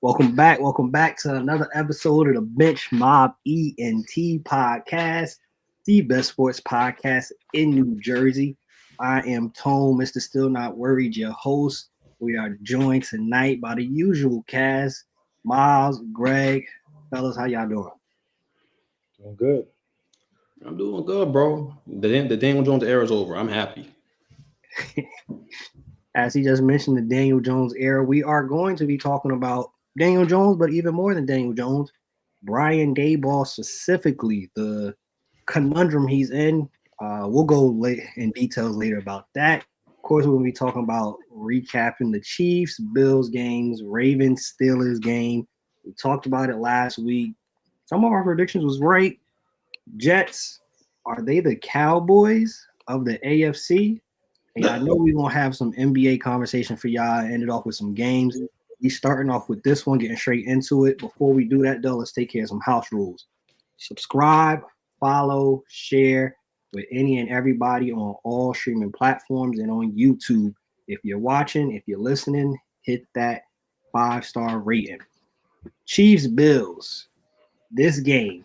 Welcome back. Welcome back to another episode of the Bench Mob ENT podcast, the best sports podcast in New Jersey. I am Tone, Mr. Still Not Worried, your host. We are joined tonight by the usual cast, Miles, Greg. Fellas, how y'all doing? Doing good. I'm doing good, bro. The Daniel Jones era is over. I'm happy. As he just mentioned, the Daniel Jones era, we are going to be talking about Daniel Jones, but even more than Daniel Jones, Brian Daboll specifically, the conundrum he's in. We'll go in details later about that. Of course, we're going to be talking about recapping the Chiefs, Bills games, Ravens, Steelers game. We talked about it last week. Some of our predictions was right. Jets, are they the Cowboys of the AFC? And I know we're going to have some NBA conversation for y'all. I ended off with some games. We starting off with this one, getting straight into it. Before we do that, though, let's take care of some house rules. Subscribe, follow, share with any and everybody on all streaming platforms and on YouTube. If you're watching, if you're listening, hit that 5-star rating. Chiefs, Bills. This game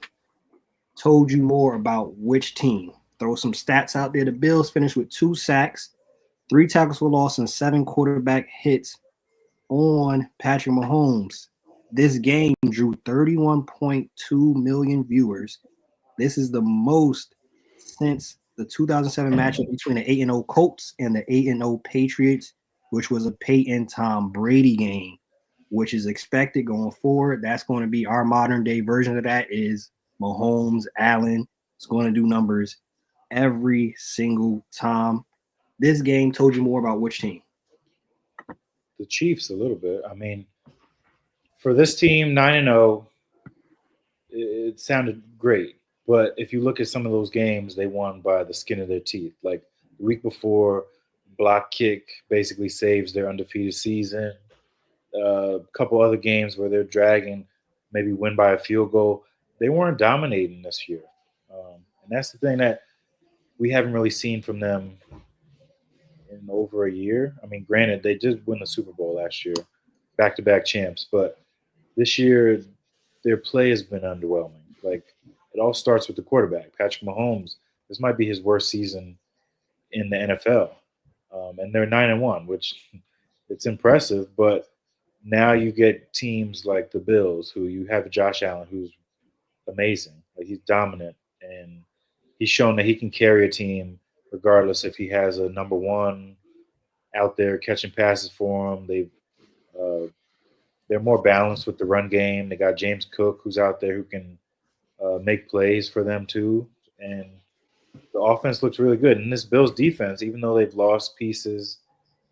told you more about which team. Throw some stats out there. The Bills finished with 2 sacks, 3 tackles for loss, and 7 quarterback hits on Patrick Mahomes. This game drew 31.2 million viewers. This is the most since the 2007 matchup between the 8-0 Colts and the 8-0 Patriots, which was a Peyton-Tom Brady game, which is expected going forward. That's going to be our modern day version of that is Mahomes, Allen. It's going to do numbers every single time. This game told you more about which team? The Chiefs a little bit. I mean, for this team, 9-0, it sounded great. But if you look at some of those games, they won by the skin of their teeth. Like the week before, block kick basically saves their undefeated season. A couple other games where they're dragging, maybe win by a field goal. They weren't dominating this year. And that's the thing that we haven't really seen from them in over a year. I mean, granted, they did win the Super Bowl last year, back-to-back champs, but this year their play has been underwhelming. Like, it all starts with the quarterback, Patrick Mahomes. This might be his worst season in the NFL, and they're 9-1, which it's impressive. But now you get teams like the Bills, who you have Josh Allen, who's amazing. Like, he's dominant, and he's shown that he can carry a team regardless if he has a number one out there catching passes for him. They're more balanced with the run game. They got James Cook, who's out there who can make plays for them too. And the offense looks really good. And this Bills defense, even though they've lost pieces,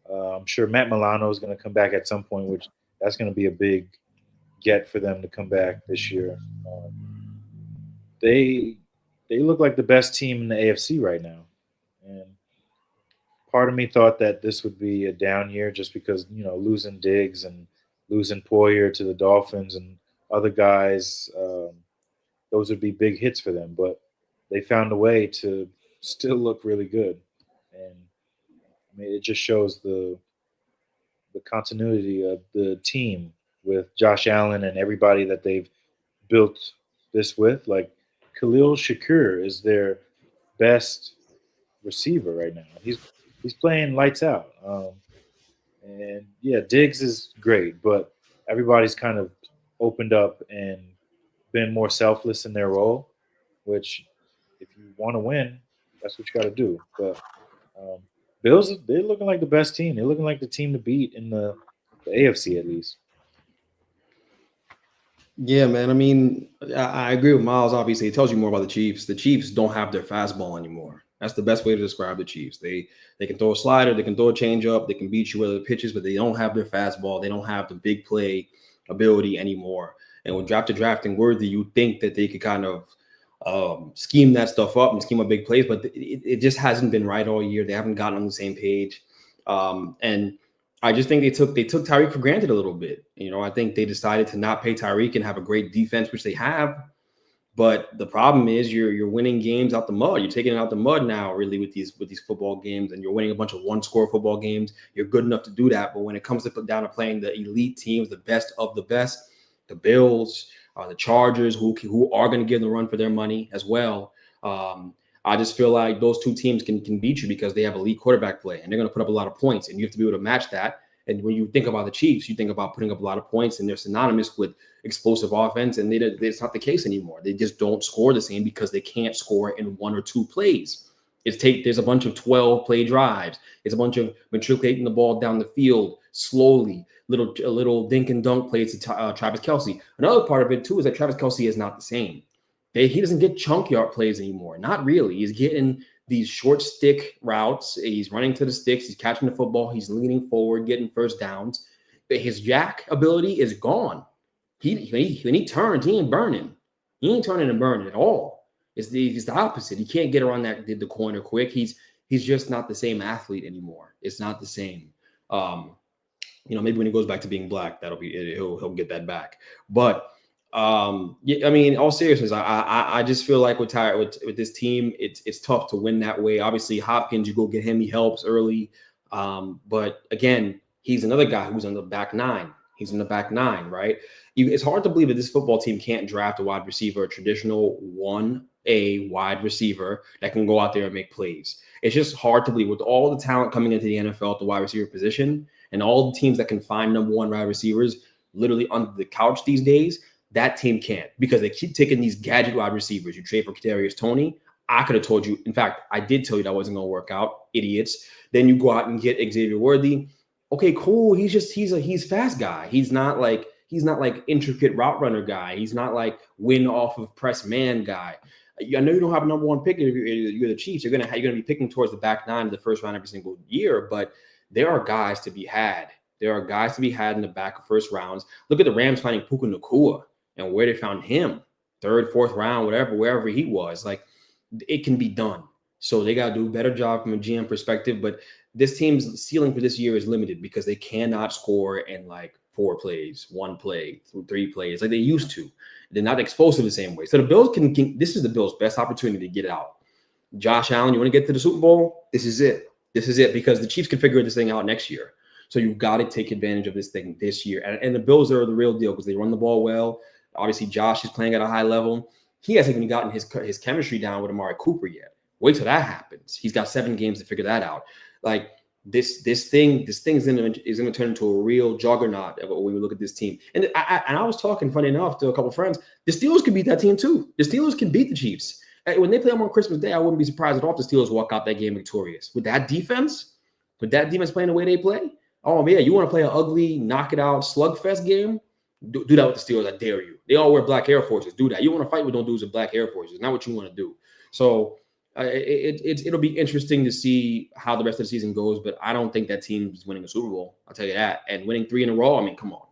I'm sure Matt Milano is going to come back at some point, which that's going to be a big get for them to come back this year. They look like the best team in the AFC right now. And part of me thought that this would be a down year just because, losing Diggs and losing Poyer to the Dolphins and other guys, those would be big hits for them. But they found a way to still look really good. And I mean, it just shows the continuity of the team with Josh Allen and everybody that they've built this with. Like, Khalil Shakir is their best receiver right now. He's playing lights out. And yeah, Diggs is great, but everybody's kind of opened up and been more selfless in their role, which if you want to win, that's what you got to do. But Bills, they're looking like the best team. They're looking like the team to beat in the AFC at least. Yeah, man. I mean, I agree with Miles. Obviously, it tells you more about the Chiefs. The Chiefs don't have their fastball anymore. That's the best way to describe the Chiefs. They can throw a slider, they can throw a changeup, they can beat you with the pitches, but they don't have their fastball. They don't have the big play ability anymore. And when drafting Worthy, you think that they could kind of scheme that stuff up and scheme up big plays, but it just hasn't been right all year. They haven't gotten on the same page, and I just think they took Tyreek for granted a little bit. I think they decided to not pay Tyreek and have a great defense, which they have. But the problem is you're winning games out the mud. You're taking it out the mud now, really, with these football games, and you're winning a bunch of one-score football games. You're good enough to do that, but when it comes to put down to playing the elite teams, the best of the best, the Bills, the Chargers, who are going to give them a run for their money as well. I just feel like those two teams can beat you because they have elite quarterback play, and they're going to put up a lot of points, and you have to be able to match that. And when you think about the Chiefs, you think about putting up a lot of points, and they're synonymous with explosive offense, and it's not the case anymore. They just don't score the same because they can't score in 1 or 2 plays. There's a bunch of 12-play drives. It's a bunch of matriculating the ball down the field slowly, little dink and dunk plays to Travis Kelce. Another part of it, too, is that Travis Kelce is not the same. He doesn't get chunk yard plays anymore. Not really. He's getting these short stick routes. He's running to the sticks. He's catching the football. He's leaning forward, getting first downs. But his jack ability is gone. When he turns, he ain't burning. He ain't turning and burning at all. It's the opposite. He can't get around the corner quick. He's just not the same athlete anymore. It's not the same. Maybe when he goes back to being black, he'll get that back. But yeah, I mean, all seriousness, I just feel like with this team, it's tough to win that way. Obviously, Hopkins, you go get him, he helps early. But again, he's another guy who's on the back nine. He's in the back nine, right? It's hard to believe that this football team can't draft a wide receiver, a traditional 1A wide receiver that can go out there and make plays. It's just hard to believe with all the talent coming into the NFL at the wide receiver position and all the teams that can find number 1 wide receivers literally under the couch these days. That team can't because they keep taking these gadget wide receivers. You trade for Kadarius Toney. I could have told you. In fact, I did tell you that wasn't going to work out. Idiots. Then you go out and get Xavier Worthy. Okay, cool. He's fast guy. He's not like intricate route runner guy. He's not like win off of press man guy. I know you don't have a number 1 pick if you're the Chiefs. You're gonna be picking towards the back 9 of the first round every single year. But there are guys to be had. There are guys to be had in the back of first rounds. Look at the Rams finding Puka Nacua and where they found him, 3rd, 4th round, wherever he was. Like, it can be done. So they got to do a better job from a GM perspective. But this team's ceiling for this year is limited because they cannot score in like 4 plays, 1 play, 3 plays like they used to. They're not explosive the same way. So the Bills this is the Bills' best opportunity to get it out. Josh Allen, you want to get to the Super Bowl? This is it. This is it because the Chiefs can figure this thing out next year. So you've got to take advantage of this thing this year. And the Bills are the real deal because they run the ball well. Obviously, Josh is playing at a high level. He hasn't even gotten his chemistry down with Amari Cooper yet. Wait till that happens. He's got 7 games to figure that out. Like this thing is going to turn into a real juggernaut when we look at this team. And I was talking, funny enough, to a couple of friends. The Steelers can beat that team too. The Steelers can beat the Chiefs. When they play them on Christmas Day, I wouldn't be surprised at all if the Steelers walk out that game victorious. With that defense playing the way they play, oh man, you want to play an ugly, knock it out slugfest game? Do that with the Steelers. I dare you. They all wear black Air Forces. Do that. You want to fight with those dudes with black Air Forces. It's not what you want to do. So it'll be interesting to see how the rest of the season goes, but I don't think that team is winning a Super Bowl. I'll tell you that. And winning 3 in a row, I mean, come on.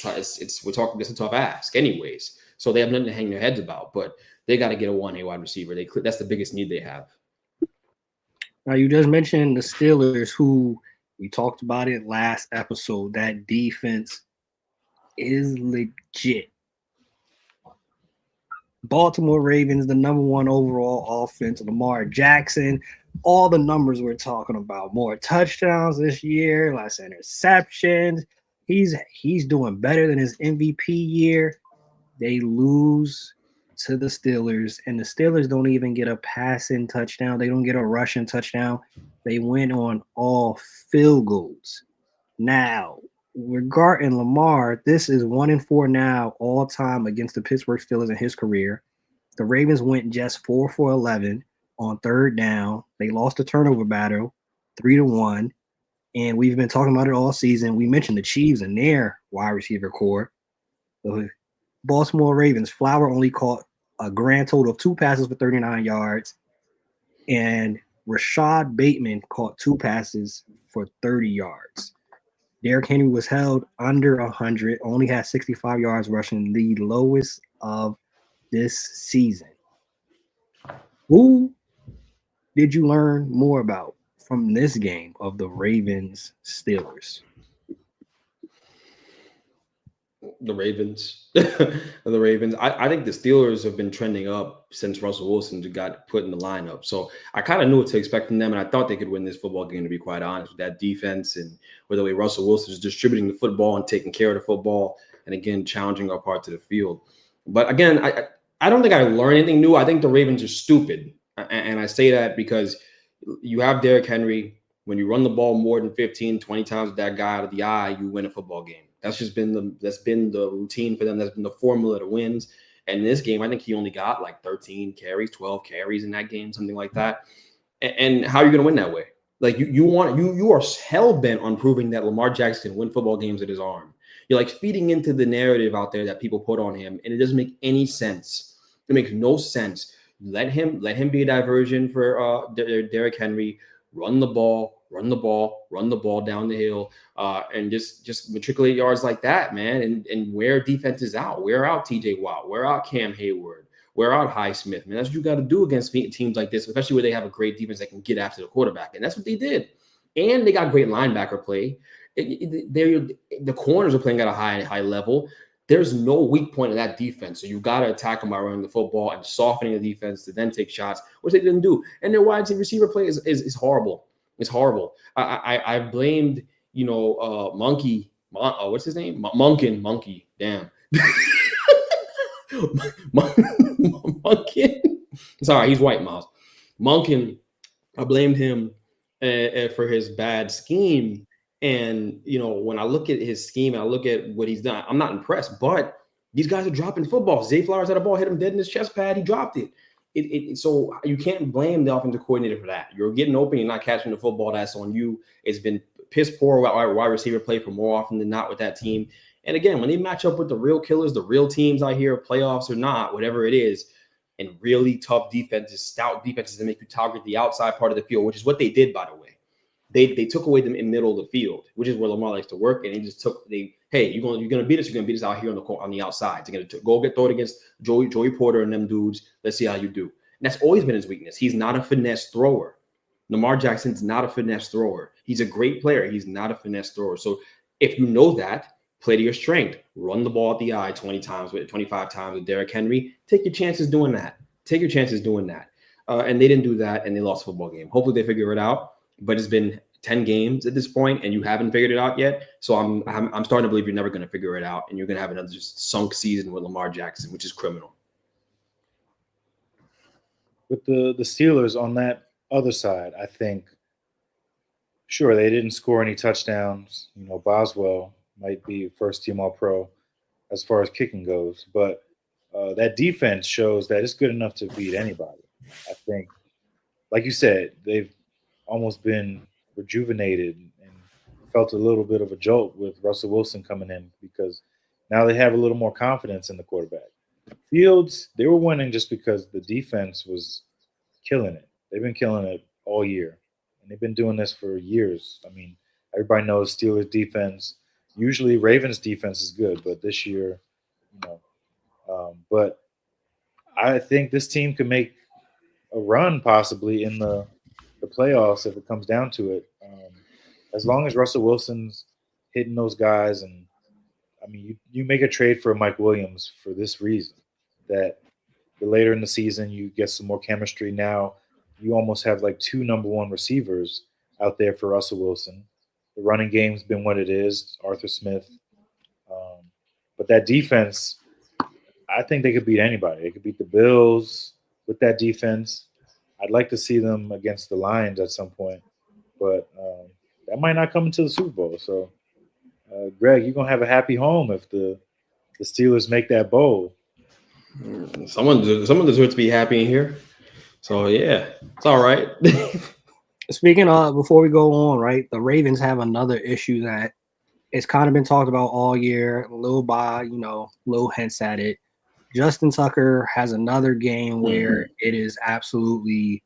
We're talking, it's a tough ask anyways. So they have nothing to hang their heads about, but they got to get a 1A wide receiver. That's the biggest need they have. Now, you just mentioned the Steelers, who we talked about it last episode. That defense is legit. Baltimore Ravens, the number 1 overall offense. Lamar Jackson, all the numbers we're talking about. More touchdowns this year, less interceptions. He's doing better than his MVP year. They lose to the Steelers, and the Steelers don't even get a passing touchdown. They don't get a rushing touchdown. They win on all field goals. Now, regarding Lamar, this is 1-4 now all time against the Pittsburgh Steelers in his career. The Ravens went just 4 for 11 on 3rd down. They lost the turnover battle 3-1. And we've been talking about it all season. We mentioned the Chiefs and their wide receiver core. The Baltimore Ravens, Flower only caught a grand total of 2 passes for 39 yards. And Rashad Bateman caught 2 passes for 30 yards. Derrick Henry was held under 100, only had 65 yards rushing, the lowest of this season. Who did you learn more about from this game of the Ravens-Steelers? The Ravens. The Ravens. I think the Steelers have been trending up since Russell Wilson got put in the lineup. So I kind of knew what to expect from them, and I thought they could win this football game, to be quite honest, with that defense and with the way Russell Wilson is distributing the football and taking care of the football and, again, challenging our parts of the field. But, again, I don't think I learned anything new. I think the Ravens are stupid, and I say that because you have Derrick Henry. When you run the ball more than 15, 20 times with that guy out of the eye, you win a football game. That's been the routine for them. That's been the formula to wins. And in this game, I think he only got like 13 carries, 12 carries in that game, something like that. And how are you going to win that way? Like you are hell bent on proving that Lamar Jackson can win football games with his arm. You're like feeding into the narrative out there that people put on him, and it doesn't make any sense. It makes no sense. Let him be a diversion for Derrick Henry. Run the ball down the hill, and just matriculate yards like that, man, and wear defenses out. Wear out TJ Watt, wear out Cam Hayward, wear out Highsmith, man. That's what you got to do against teams like this, especially where they have a great defense that can get after the quarterback, and that's what they did. And they got great linebacker play. The corners are playing at a high level. There's no weak point in that defense, so you got to attack them by running the football and softening the defense to then take shots, which they didn't do. And their wide receiver play is horrible. It's horrible. I blamed, Monkey. What's his name? Monkey. Damn. Monken. Sorry, he's white, Miles. Monken. I blamed him for his bad scheme. And, when I look at his scheme and I look at what he's done, I'm not impressed. But these guys are dropping footballs. Zay Flowers had a ball, hit him dead in his chest pad. He dropped it. So you can't blame the offensive coordinator for that. You're getting open, you're not catching the football. That's on you. It's been piss poor wide receiver play for more often than not with that team. And again, when they match up with the real killers, the real teams out here, playoffs or not, whatever it is, and really tough defenses, stout defenses that make you target the outside part of the field, which is what they did, by the way. They took away them in middle of the field, which is where Lamar likes to work, and hey, you're gonna beat us. You're gonna beat us out here on the outside. You're gonna go get thrown against Joey Porter and them dudes. Let's see how you do. And that's always been his weakness. He's not a finesse thrower. Lamar Jackson's not a finesse thrower. He's a great player. He's not a finesse thrower. So if you know that, play to your strength. Run the ball at the eye 25 times with Derrick Henry. Take your chances doing that. And they didn't do that, and they lost the football game. Hopefully they figure it out. But it's been 10 games at this point, and you haven't figured it out yet. So I'm starting to believe you're never going to figure it out, and you're going to have another just sunk season with Lamar Jackson, which is criminal. With the Steelers on that other side, I think, sure, they didn't score any touchdowns. Boswell might be first team All-Pro as far as kicking goes, but that defense shows that it's good enough to beat anybody. I think, like you said, they've almost been rejuvenated and felt a little bit of a jolt with Russell Wilson coming in because now they have a little more confidence in the quarterback. Fields, they were winning just because the defense was killing it. They've been killing it all year, and they've been doing this for years. I mean, everybody knows Steelers defense. Usually Ravens defense is good, but this year, but I think this team could make a run possibly in the playoffs if it comes down to it. As long as Russell Wilson's hitting those guys, and I mean, you make a trade for Mike Williams for this reason, that later in the season you get some more chemistry. Now you almost have like two number one receivers out there for Russell Wilson. The running game's been what it is, Arthur Smith. But that defense, I think they could beat anybody. They could beat the Bills with that defense. I'd like to see them against the Lions at some point, but that might not come into the Super Bowl. So, Greg, you're going to have a happy home if the Steelers make that bowl. Someone deserves to be happy in here. So, yeah, it's all right. Speaking of, before we go on, right, the Ravens have another issue that it's kind of been talked about all year, little hints at it. Justin Tucker has another game where it is absolutely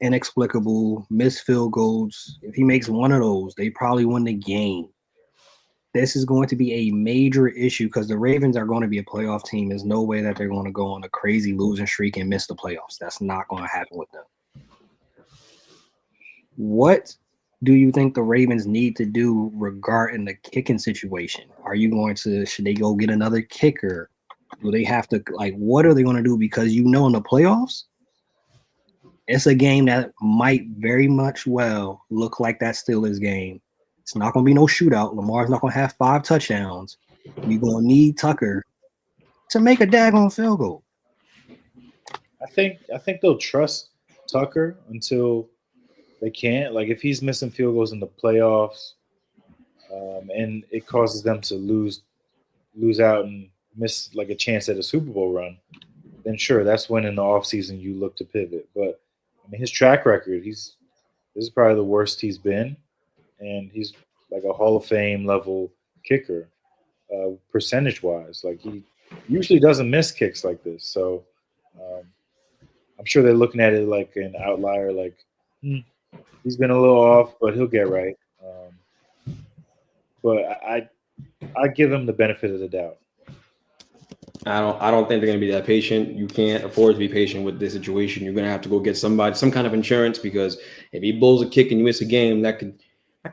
inexplicable, missed field goals. If he makes one of those, they probably win the game. This is going to be a major issue because the Ravens are going to be a playoff team. There's no way that they're going to go on a crazy losing streak and miss the playoffs. That's not going to happen with them. What do you think the Ravens need to do regarding the kicking situation? Should they go get another kicker? Do they have to, what are they going to do? Because in the playoffs, it's a game that might very much well look like that Steelers game. It's not going to be no shootout. Lamar's not going to have 5 touchdowns. You're going to need Tucker to make a daggone field goal. I think they'll trust Tucker until they can't. Like if he's missing field goals in the playoffs, and it causes them to lose out and miss like a chance at a Super Bowl run, then sure, that's when in the offseason you look to pivot. But I mean, his track record, this is probably the worst he's been, and he's like a Hall of Fame level kicker, percentage wise. Like he usually doesn't miss kicks like this, so I'm sure they're looking at it like an outlier. Like he's been a little off, but he'll get right. But I give him the benefit of the doubt. I don't think they're going to be that patient. You can't afford to be patient with this situation. You're going to have to go get some kind of insurance, because if he blows a kick and you miss a game, that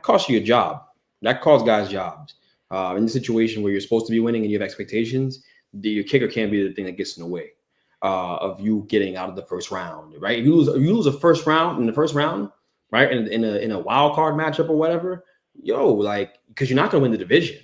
costs you a job. That costs guys jobs. In the situation where you're supposed to be winning and you have expectations, your kicker can't be the thing that gets in the way of you getting out of the first round, right? If you lose a first round in the first round, right, in a wild card matchup or whatever, because you're not going to win the division.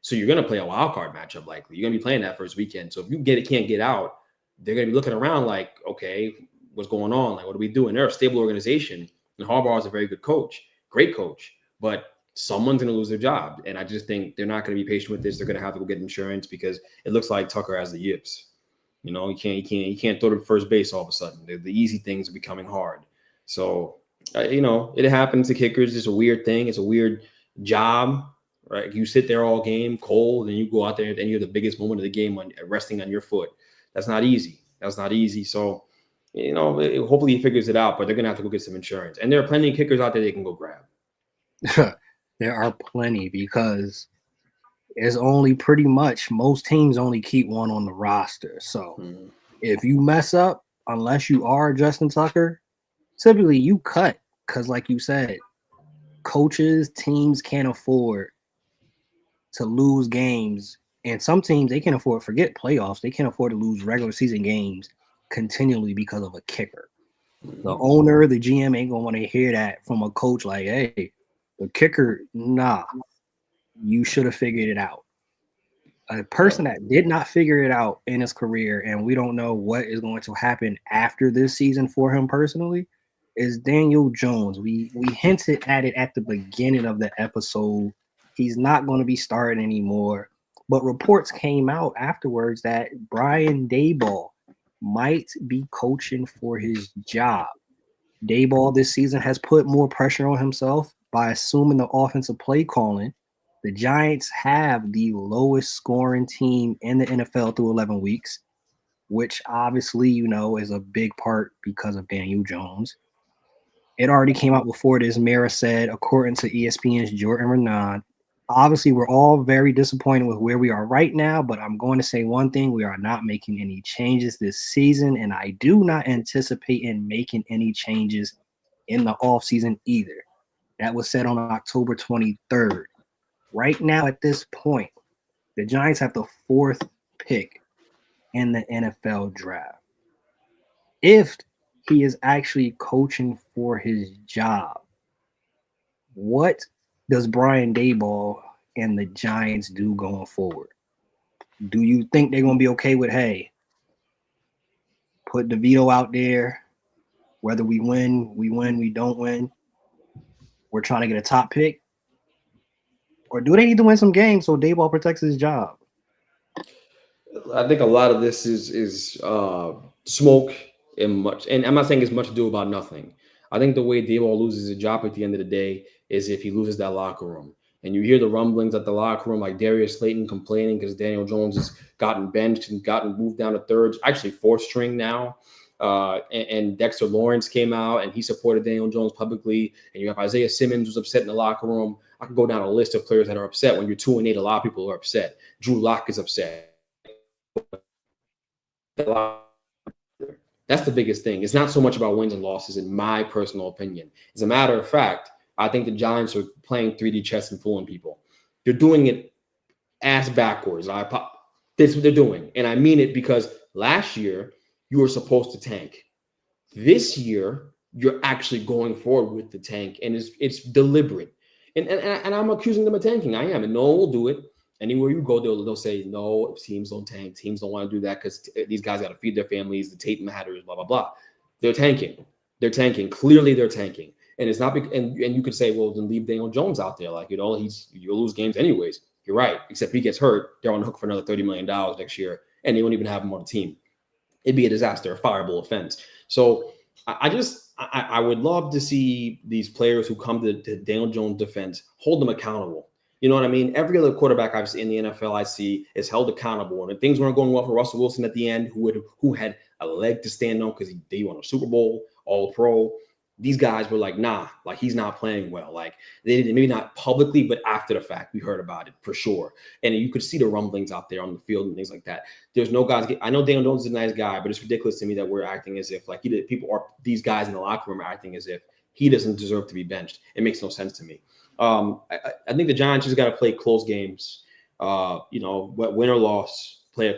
So you're going to play a wild card matchup likely. You're going to be playing that first weekend. So if you can't get out, they're going to be looking around like, okay, what's going on? Like, what are we doing? They're a stable organization. And Harbaugh is a very good coach, great coach. But someone's going to lose their job. And I just think they're not going to be patient with this. They're going to have to go get insurance, because it looks like Tucker has the yips. You can't throw to first base all of a sudden. The easy things are becoming hard. So, it happens to kickers. It's a weird thing. It's a weird job. Right, you sit there all game cold, and you go out there and you're the biggest moment of the game resting on your foot. That's not easy. So, hopefully he figures it out. But they're gonna have to go get some insurance. And there are plenty of kickers out there they can go grab. There are plenty, because it's only pretty much most teams only keep one on the roster. So if you mess up, unless you are Justin Tucker, typically you cut, because like you said, coaches, teams can't afford to lose games, and some teams they can afford, forget playoffs, they can't afford to lose regular season games continually because of a kicker. The owner, the GM ain't gonna want to hear that from a coach like, hey, the kicker, nah, you should have figured it out. A person that did not figure it out in his career, and we don't know what is going to happen after this season for him personally, is Daniel Jones. We hinted at it at the beginning of the episode. He's not going to be starting anymore. But reports came out afterwards that Brian Daboll might be coaching for his job. Daboll this season has put more pressure on himself by assuming the offensive play calling. The Giants have the lowest scoring team in the NFL through 11 weeks, which obviously, is a big part because of Daniel Jones. It already came out before this. Mara said, according to ESPN's Jordan Renan, obviously we're all very disappointed with where we are right now, but I'm going to say one thing: we are not making any changes this season, and I do not anticipate in making any changes in the offseason either. That was said on October 23rd. Right now, at this point, the Giants have the 4th pick in the NFL draft. If he is actually coaching for his job, what does Brian Daboll and the Giants do going forward? Do you think they're going to be okay with, hey, put DeVito out there, whether we win, we don't win, we're trying to get a top pick? Or do they need to win some games so Daboll protects his job? I think a lot of this is smoke and much. And I'm not saying it's much to do about nothing. I think the way Daboll loses his job at the end of the day is if he loses that locker room. And you hear the rumblings at the locker room, like Darius Slayton complaining because Daniel Jones has gotten benched and gotten moved down to third, actually 4th string now. And Dexter Lawrence came out and he supported Daniel Jones publicly. And you have Isaiah Simmons who's upset in the locker room. I can go down a list of players that are upset. When you're 2-8, a lot of people are upset. Drew Lock is upset. That's the biggest thing. It's not so much about wins and losses, in my personal opinion. As a matter of fact, I think the Giants are playing 3D chess and fooling people. They're doing it ass backwards. That's what they're doing. And I mean it because last year you were supposed to tank. This year, you're actually going forward with the tank, and it's deliberate. And I'm accusing them of tanking. I am, and no one will do it. Anywhere you go, they'll say no. Teams don't tank. Teams don't want to do that because these guys got to feed their families. The tape matters. Blah blah blah. They're tanking. They're tanking. Clearly, they're tanking. And it's not. And you could say, well, then leave Daniel Jones out there. Like you'll lose games anyways. You're right. Except if he gets hurt, they're on the hook for another $30 million next year, and they won't even have him on the team. It'd be a disaster, a fireable offense. So I would love to see these players who come to Daniel Jones' defense hold them accountable. You know what I mean? Every other quarterback I've seen in the NFL I see is held accountable. And if things weren't going well for Russell Wilson at the end, who had a leg to stand on because he won a Super Bowl, All Pro. These guys were like, nah, like he's not playing well. Like they didn't, maybe not publicly, but after the fact, we heard about it for sure. And you could see the rumblings out there on the field and things like that. There's no guys. I know Daniel Jones is a nice guy, but it's ridiculous to me that we're acting as if like these guys in the locker room are acting as if he doesn't deserve to be benched. It makes no sense to me. I think the Giants just got to play close games. Win or loss, play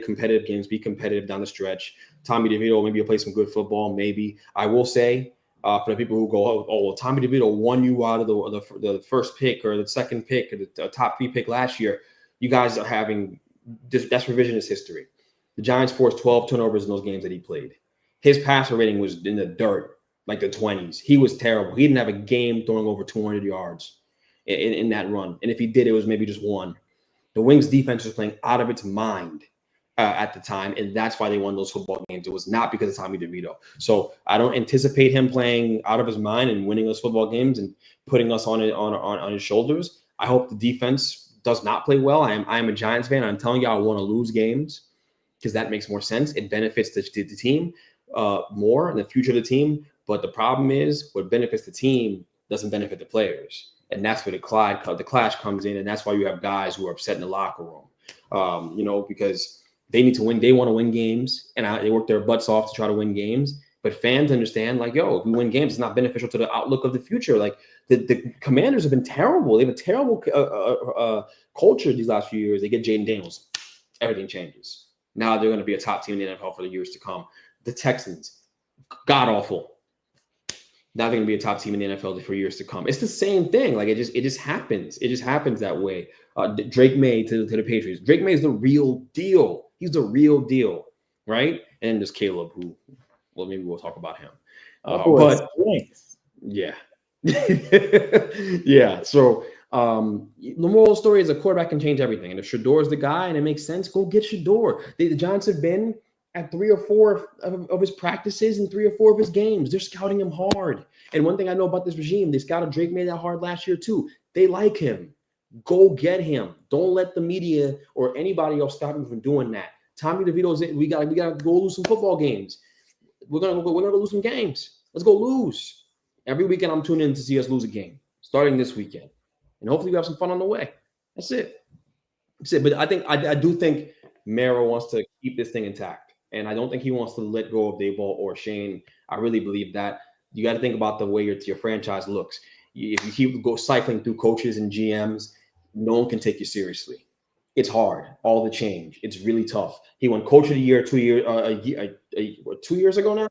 competitive games, be competitive down the stretch. Tommy DeVito, maybe you'll play some good football. Maybe I will say. For the people who go, oh, well, Tommy DeVito won you out of the first pick or the second pick or the top 3 pick last year. You guys are having that's revisionist history. The Giants forced 12 turnovers in those games that he played. His passer rating was in the dirt, like the 20s. He was terrible. He didn't have a game throwing over 200 yards in that run. And if he did, it was maybe just one. The Wings defense was playing out of its mind at the time, and that's why they won those football games. It was not because of Tommy DeVito. So I don't anticipate him playing out of his mind and winning those football games and putting us on his shoulders. I hope the defense does not play well. I am a Giants fan. I'm telling you, I want to lose games because that makes more sense. It benefits the team more and the future of the team. But the problem is, what benefits the team doesn't benefit the players, and that's where the clash comes in, and that's why you have guys who are upset in the locker room. Because they need to win. They want to win games, and they work their butts off to try to win games. But fans understand, like, yo, if we win games, it's not beneficial to the outlook of the future. Like, the Commanders have been terrible. They have a terrible culture these last few years. They get Jaden Daniels. Everything changes. Now they're going to be a top team in the NFL for the years to come. The Texans, god-awful. Now they're going to be a top team in the NFL for years to come. It's the same thing. Like, it just happens. It just happens that way. Drake May to the Patriots. Drake May is the real deal. He's the real deal, right? And there's Caleb, who, well, maybe we'll talk about him. But yeah, yeah. So the moral of the story is a quarterback can change everything. And if Shador is the guy and it makes sense, go get Shador. The Giants have been at 3 or 4 of his practices and 3 or 4 of his games. They're scouting him hard. And one thing I know about this regime, they scouted Drake May that hard last year too. They like him. Go get him. Don't let the media or anybody else stop him from doing that. Tommy DeVito's in. We got to go lose some football games. We're gonna lose some games. Let's go lose. Every weekend I'm tuning in to see us lose a game, starting this weekend, and hopefully we have some fun on the way. That's it. But I do think Mara wants to keep this thing intact, and I don't think he wants to let go of Daboll or Shane. I really believe that. You got to think about the way your franchise looks. If you keep cycling through coaches and GMs, no one can take you seriously. It's hard. All the change. It's really tough. He won Coach of the Year 2 years ago now.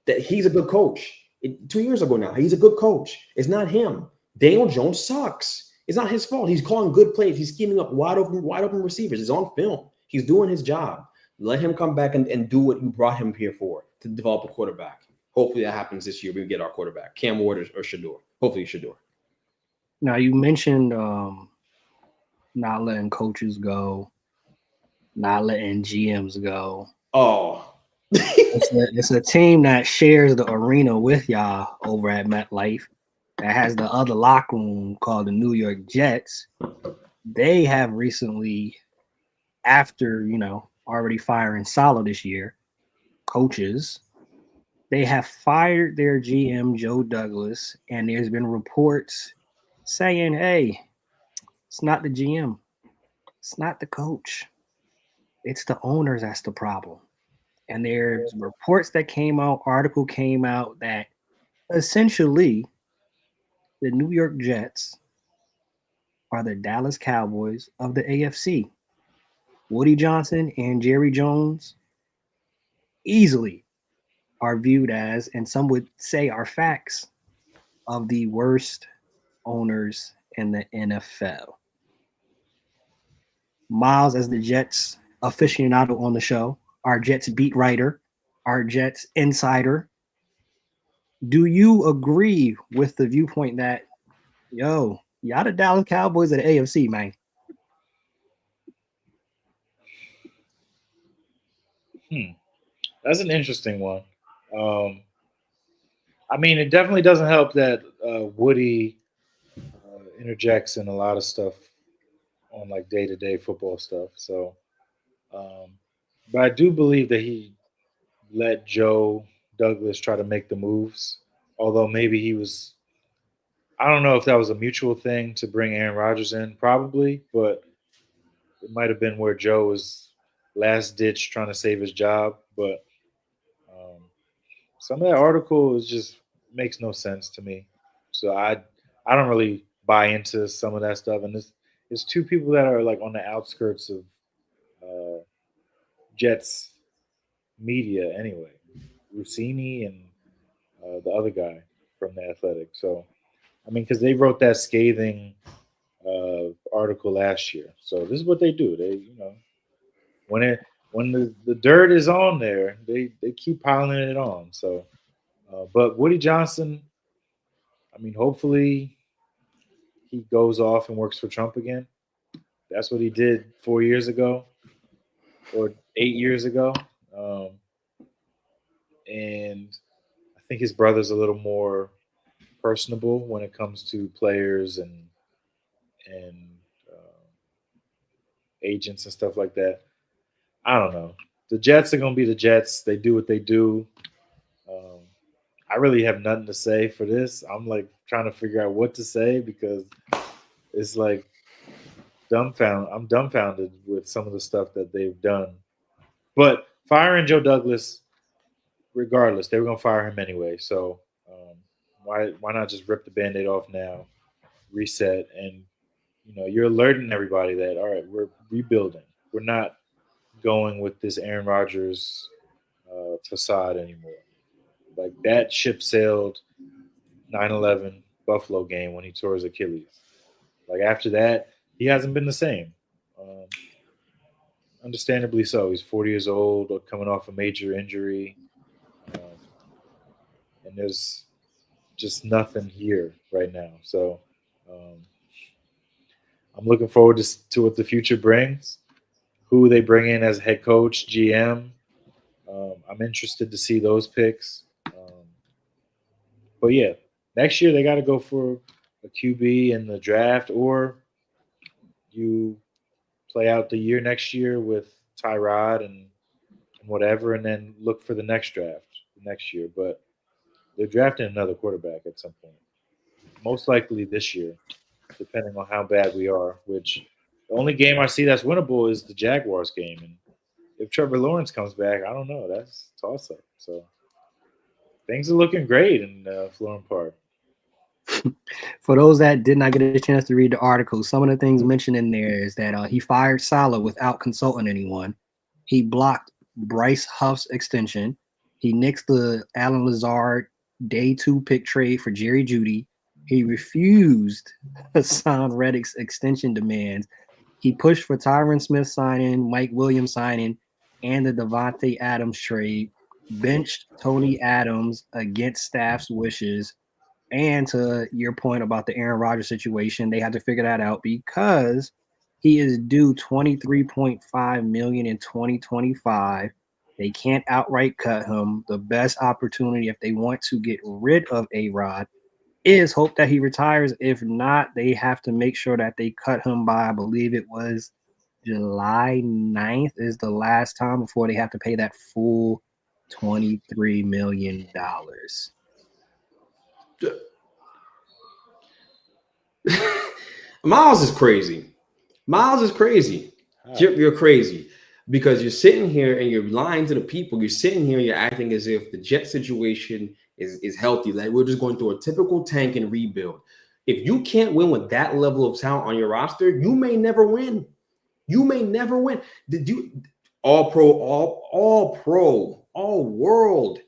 That he's a good coach. 2 years ago now, he's a good coach. It's not him. Daniel Jones sucks. It's not his fault. He's calling good plays. He's scheming up wide open receivers. It's on film. He's doing his job. Let him come back and do what you brought him here for, to develop a quarterback. Hopefully that happens this year. We get our quarterback, Cam Ward or Shador. Hopefully Shador. Now, you mentioned not letting coaches go, not letting GMs go. Oh. It's a team that shares the arena with y'all over at MetLife that has the other locker room called the New York Jets. They have recently, after, already firing Saleh this year, coaches, they have fired their GM, Joe Douglas, and there's been reports saying, hey, it's not the GM. It's not the coach. It's the owners that's the problem. And there's reports that came out, article came out that essentially the New York Jets are the Dallas Cowboys of the AFC. Woody Johnson and Jerry Jones easily are viewed as, and some would say are facts, of the worst owners in the NFL. Miles, as the Jets aficionado on the show, our Jets beat writer, our Jets insider, do you agree with the viewpoint that, y'all the Dallas Cowboys of the AFC, man? That's an interesting one. I mean, it definitely doesn't help that Woody interjects in a lot of stuff on like day-to-day football stuff. So, but I do believe that he let Joe Douglas try to make the moves. Although maybe he was, I don't know if that was a mutual thing to bring Aaron Rodgers in, probably, but it might have been where Joe was last ditch trying to save his job. But some of that article is just makes no sense to me. So I don't really buy into some of that stuff. And it's two people that are like on the outskirts of Jets media anyway, Rossini and the other guy from the Athletic. So I mean, because they wrote that scathing article last year. So this is what they do. They, when the dirt is on there, they keep piling it on. So, but Woody Johnson, I mean, hopefully he goes off and works for Trump again. That's what he did 4 years ago or 8 years ago. And I think his brother's a little more personable when it comes to players and agents and stuff like that. I don't know. The Jets are going to be the Jets. They do what they do. I really have nothing to say for this. I'm like trying to figure out what to say because it's like I'm dumbfounded with some of the stuff that they've done. But firing Joe Douglas, regardless, they were going to fire him anyway. So why not just rip the Band-Aid off now, reset, and you're alerting everybody that, all right, we're rebuilding. We're not going with this Aaron Rodgers facade anymore. Like that ship sailed 9/11 Buffalo game when he tore his Achilles. Like after that, he hasn't been the same. Understandably so. He's 40 years old, coming off a major injury, and there's just nothing here right now. So I'm looking forward to what the future brings. Who they bring in as head coach, GM. I'm interested to see those picks. But yeah, next year they got to go for a QB in the draft, or you play out the year next year with Tyrod and whatever, and then look for the next draft next year. But they're drafting another quarterback at some point, most likely this year, depending on how bad we are. Which the only game I see that's winnable is the Jaguars game, and if Trevor Lawrence comes back, I don't know. That's a toss-up. So things are looking great in Florham Park. For those that did not get a chance to read the article, some of the things mentioned in there is that he fired Saleh without consulting anyone. He blocked Bryce Huff's extension. He nixed the Allen Lazard day 2 pick trade for Jerry Jeudy. He refused Hassan Reddick's extension demands. He pushed for Tyron Smith signing, Mike Williams signing, and the Davante Adams trade. Benched Tony Adams against staff's wishes. And to your point about the Aaron Rodgers situation, they had to figure that out because he is due $23.5 million in 2025. They can't outright cut him. The best opportunity, if they want to get rid of A-Rod, is hope that he retires. If not, they have to make sure that they cut him by, I believe it was July 9th is the last time before they have to pay that full $23 million. Miles is crazy. You're crazy because you're sitting here and you're lying to the people. You're sitting here and you're acting as if the Jet situation is healthy. Like we're just going through a typical tank and rebuild. If you can't win with that level of talent on your roster, you may never win. You may never win. Did you all pro, all world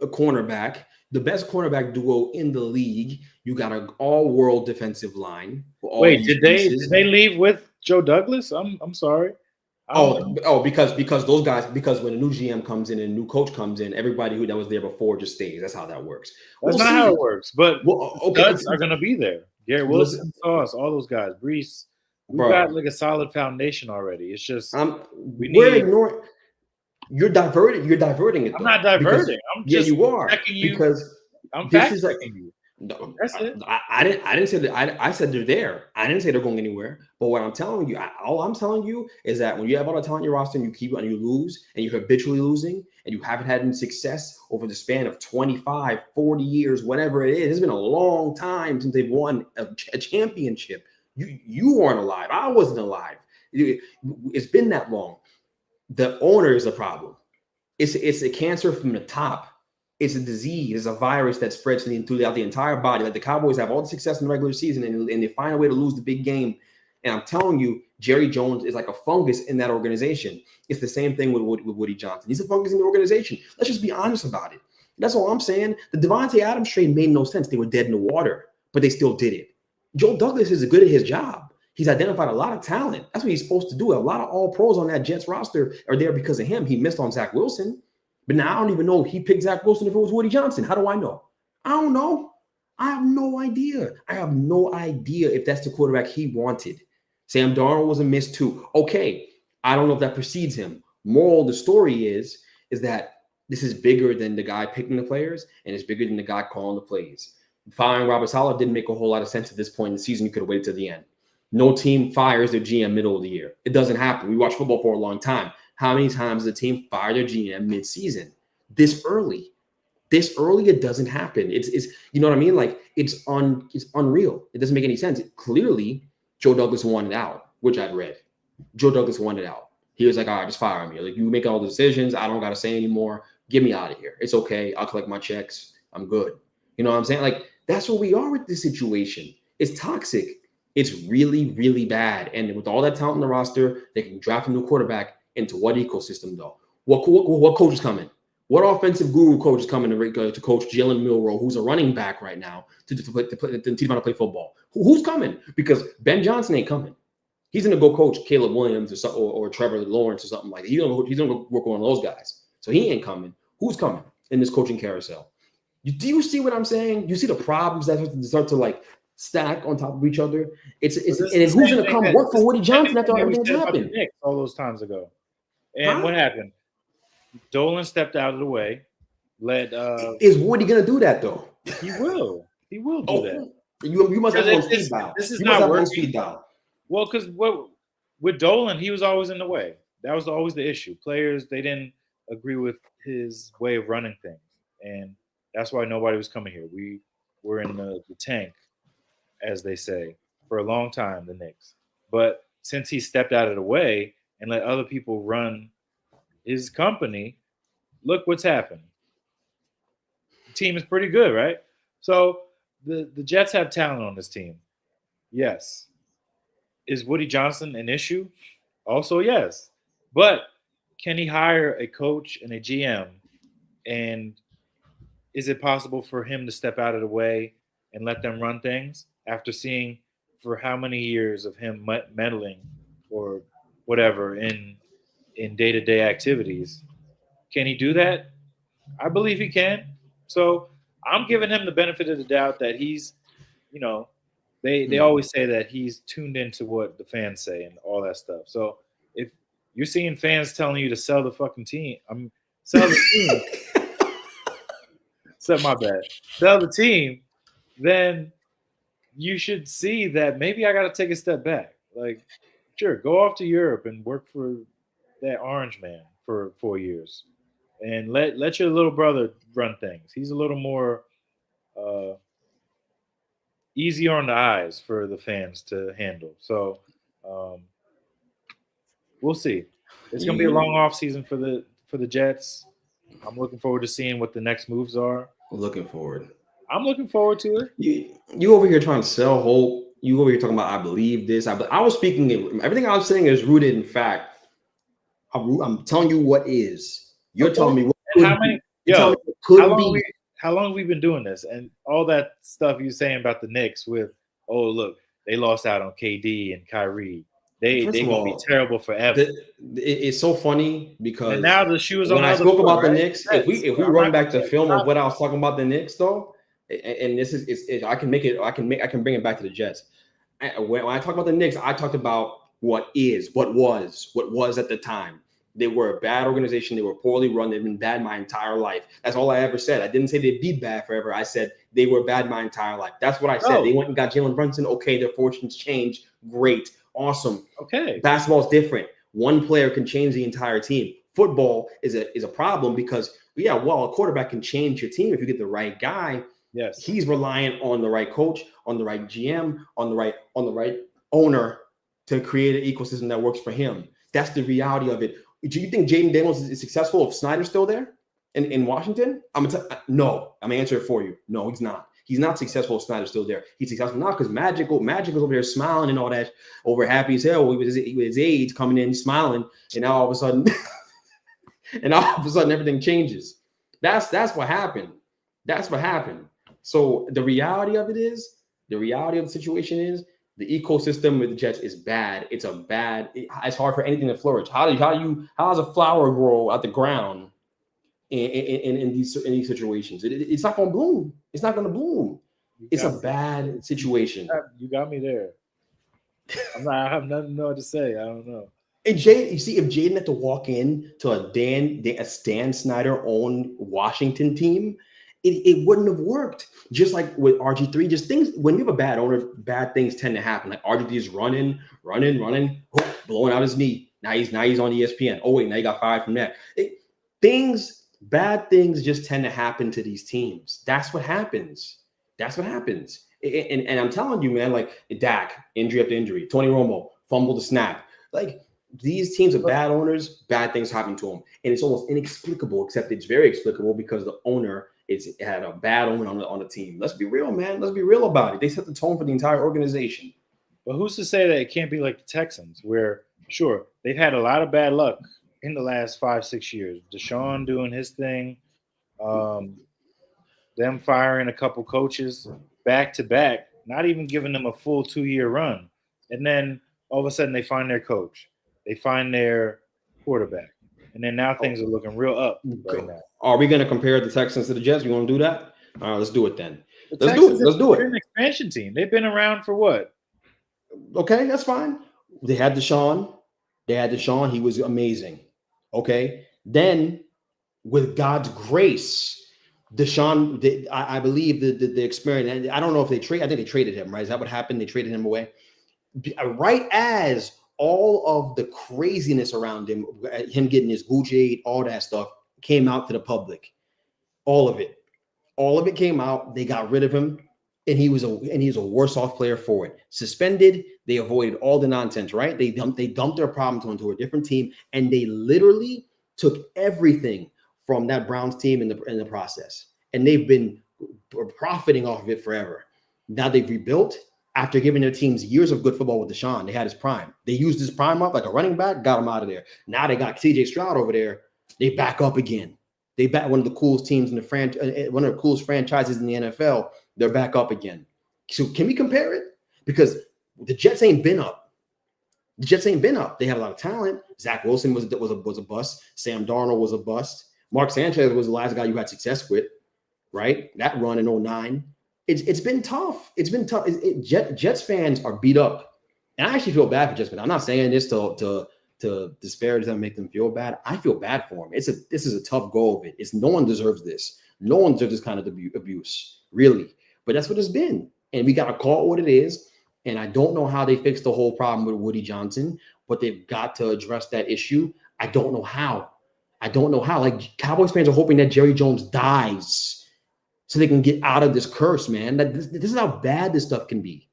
a cornerback, the best cornerback duo in the league. You got an all world defensive line. For all Wait, these did they pieces. did they leave with Joe Douglas? I'm sorry. Because those guys, because when a new GM comes in and a new coach comes in, everybody that was there before just stays. That's how that works. That's not how it works. But okay, studs are gonna be there. Garrett Wilson, Sauce, all those guys. Brees. We've got like a solid foundation already. It's just ignoring. You're diverting it. Though, I'm not diverting. I'm just you are because I'm fact checking you. No, that's it. I didn't say that. I said they're there. I didn't say they're going anywhere. But what I'm telling you, all I'm telling you is that when you have all the talent in your roster and you lose and you're habitually losing and you haven't had any success over the span of 25, 40 years, whatever it is, it's been a long time since they've won a championship. You weren't alive. I wasn't alive. It's been that long. The owner is a problem. It's a cancer from the top. It's a disease. It's a virus that spreads throughout the entire body. Like the Cowboys have all the success in the regular season, and they find a way to lose the big game. And I'm telling you, Jerry Jones is like a fungus in that organization. It's the same thing with Woody Johnson. He's a fungus in the organization. Let's just be honest about it. That's all I'm saying. The Devontae Adams trade made no sense. They were dead in the water, but they still did it. Joe Douglas is good at his job. He's identified a lot of talent. That's what he's supposed to do. A lot of all pros on that Jets roster are there because of him. He missed on Zach Wilson. But now I don't even know if he picked Zach Wilson if it was Woody Johnson. How do I know? I don't know. I have no idea. I have no idea if that's the quarterback he wanted. Sam Darnold was a miss too. Okay, I don't know if that precedes him. Moral of the story is that this is bigger than the guy picking the players, and it's bigger than the guy calling the plays. Firing Robert Saleh didn't make a whole lot of sense at this point in the season. You could have waited to the end. No team fires their GM middle of the year. It doesn't happen. We watch football for a long time. How many times does a team fire their GM mid-season? This early, it doesn't happen. It's you know what I mean? Like it's unreal. It doesn't make any sense. Clearly, Joe Douglas wanted out, which I'd read. Joe Douglas wanted out. He was like, all right, just fire me. Like you make all the decisions. I don't got to say anymore. Get me out of here. It's okay. I'll collect my checks. I'm good. You know what I'm saying? Like that's where we are with this situation. It's toxic. It's really, really bad. And with all that talent in the roster, they can draft a new quarterback into what ecosystem though? What coach is coming? What offensive guru coach is coming to coach Jalen Milroe, who's a running back right now, to teach him how to play football? Who's coming? Because Ben Johnson ain't coming. He's going to go coach Caleb Williams or Trevor Lawrence or something like that. He's going to go work with one of those guys. So he ain't coming. Who's coming in this coaching carousel? Do you see what I'm saying? You see the problems that start to like stack on top of each other? And who's going to come work for Woody Johnson after everything's happened? All those times ago. And what happened? Dolan stepped out of the way. Is Woody going to do that though? He will. He will do that. You must have on speed dial. This is not working. Well, because with Dolan, he was always in the way. That was always the issue. Players, they didn't agree with his way of running things, and that's why nobody was coming here. We were in the tank, as they say, for a long time. The Knicks, but since he stepped out of the way and let other people run his company, look what's happened. The team is pretty good, right? So the Jets have talent on this team. Yes. Is Woody Johnson an issue? Also, yes. But can he hire a coach and a GM? And is it possible for him to step out of the way and let them run things after seeing for how many years of him meddling or whatever in day-to-day activities? Can he do that? I believe he can. So I'm giving him the benefit of the doubt that he's, they always say that he's tuned into what the fans say and all that stuff. So if you're seeing fans telling you to sell the fucking team, sell the team. My bad. Sell the team, then you should see that maybe I got to take a step back. Like, sure, go off to Europe and work for that orange man for 4 years, and let your little brother run things. He's a little more easier on the eyes for the fans to handle. So we'll see. It's gonna be a long off season for the Jets. I'm looking forward to seeing what the next moves are. Looking forward. I'm looking forward to it. You over here trying to sell hope. You over here talking about I believe this. I was speaking. Everything I was saying is rooted in fact. I'm telling you what is. You're telling me what could how many? be. You're telling Yo, me what could be. how long have we been doing this? And all that stuff you saying about the Knicks with, oh look, they lost out on KD and Kyrie. They gonna be terrible forever. It's so funny because and now the shoe is on when the I other spoke foot, about right? the Knicks, if we run back the film of what I was talking about the Knicks though, and this is I can make it, I can bring it back to the Jets. When I talk about the Knicks, I talked about what was at the time. They were a bad organization. They were poorly run. They've been bad my entire life. That's all I ever said. I didn't say they'd be bad forever. I said they were bad my entire life. That's what I said. They went and got Jalen Brunson. Okay, their fortunes changed. Great. Awesome. Okay. Basketball's different. One player can change the entire team. Football is a problem because, a quarterback can change your team if you get the right guy. Yes. He's reliant on the right coach, on the right GM, on the right owner to create an ecosystem that works for him. That's the reality of it. Do you think Jaden Daniels is successful if Snyder's still there in Washington? No. I'm gonna answer it for you. No, he's not. He's not successful if Snyder's still there. He's successful now because Magic was over there smiling and all that, over happy as hell with his age coming in smiling, and now all of a sudden, everything changes. That's what happened. That's what happened. So the reality of the situation is the ecosystem with the Jets is bad. It's hard for anything to flourish. How does a flower grow out the ground in these situations? It's not going to bloom. It's not going to bloom. It's a bad situation. You got me there. I have nothing more to say. I don't know. And you see, if Jaden had to walk in to a Stan Snyder owned Washington team, it wouldn't have worked. Just like with RG3, just things, when you have a bad owner, bad things tend to happen. Like RG3 is running, blowing out his knee. Now he's on ESPN. Oh wait, now he got fired from that. Bad things just tend to happen to these teams. That's what happens. And I'm telling you, man, like Dak, injury after injury. Tony Romo, fumble the snap. Like these teams with bad owners, bad things happen to them. And it's almost inexplicable, except it's very explicable because the owner had a bad omen on the team. Let's be real, man. Let's be real about it. They set the tone for the entire organization. But who's to say that it can't be like the Texans, where sure they've had a lot of bad luck in the last 5-6 years. Deshaun doing his thing, them firing a couple coaches back to back, not even giving them a full 2-year run, and then all of a sudden they find their coach, they find their quarterback, and then now things are looking real up right now. Are we going to compare the Texans to the Jets? You want to do that? All right, let's do it then. Let's do it. They're an expansion team. They've been around for what? Okay, that's fine. They had Deshaun. He was amazing. Okay. Then, with God's grace, Deshaun, I believe the experience, and I don't know if I think they traded him, right? Is that what happened? They traded him away. Right as all of the craziness around him getting his Gucci, all that stuff, came out to the public. All of it came out. They got rid of him, and he was a worse off player for it. Suspended. They avoided all the nonsense, right? They dumped their problems onto a different team, and they literally took everything from that Browns team in the process, and they've been profiting off of it forever. Now they've rebuilt after giving their teams years of good football with Deshaun. They had his prime. They used his prime up like a running back, got him out of there. Now they got CJ Stroud over there. They back up again. They back one of the coolest teams in the one of the coolest franchises in the NFL. They're back up again. So can we compare it? Because the Jets ain't been up. They have a lot of talent. Zach Wilson was a bust. Sam Darnold was a bust. Mark Sanchez was the last guy you had success with, right? That run in 2009. It's been tough. Jets fans are beat up. And I actually feel bad for Jets fans. I'm not saying this to disparage them, make them feel bad. I feel bad for them. This is a tough go of it. No one deserves this. No one deserves this kind of abuse, really. But that's what it's been. And we got to call it what it is. And I don't know how they fix the whole problem with Woody Johnson, but they've got to address that issue. I don't know how. Like, Cowboys fans are hoping that Jerry Jones dies so they can get out of this curse, man. This is how bad this stuff can be.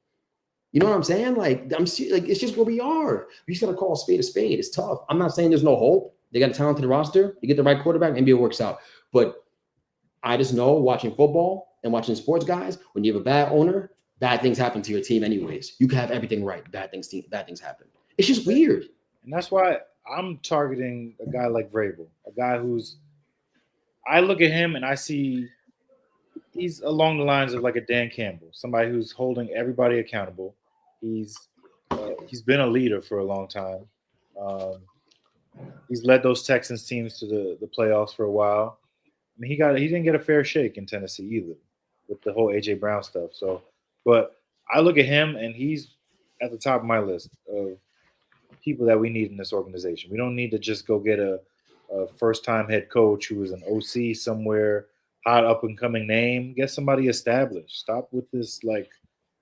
You know what I'm saying? Like, it's just where we are. We just got to call a spade a spade. It's tough. I'm not saying there's no hope. They got a talented roster. You get the right quarterback, maybe it works out. But I just know watching football and watching sports guys, when you have a bad owner, bad things happen to your team anyways. You can have everything right. Bad things happen. It's just weird. And that's why I'm targeting a guy like Vrabel, a guy who's I look at him and I see he's along the lines of like a Dan Campbell, somebody who's holding everybody accountable. He's been a leader for a long time. Um, he's led those Texans teams to the playoffs for a while. I mean, he didn't get a fair shake in Tennessee either with the whole AJ Brown stuff. So, but I look at him and he's at the top of my list of people that we need in this organization. We don't need to just go get a first-time head coach who is an OC somewhere, hot up-and-coming name. Get somebody established. Stop with this, like,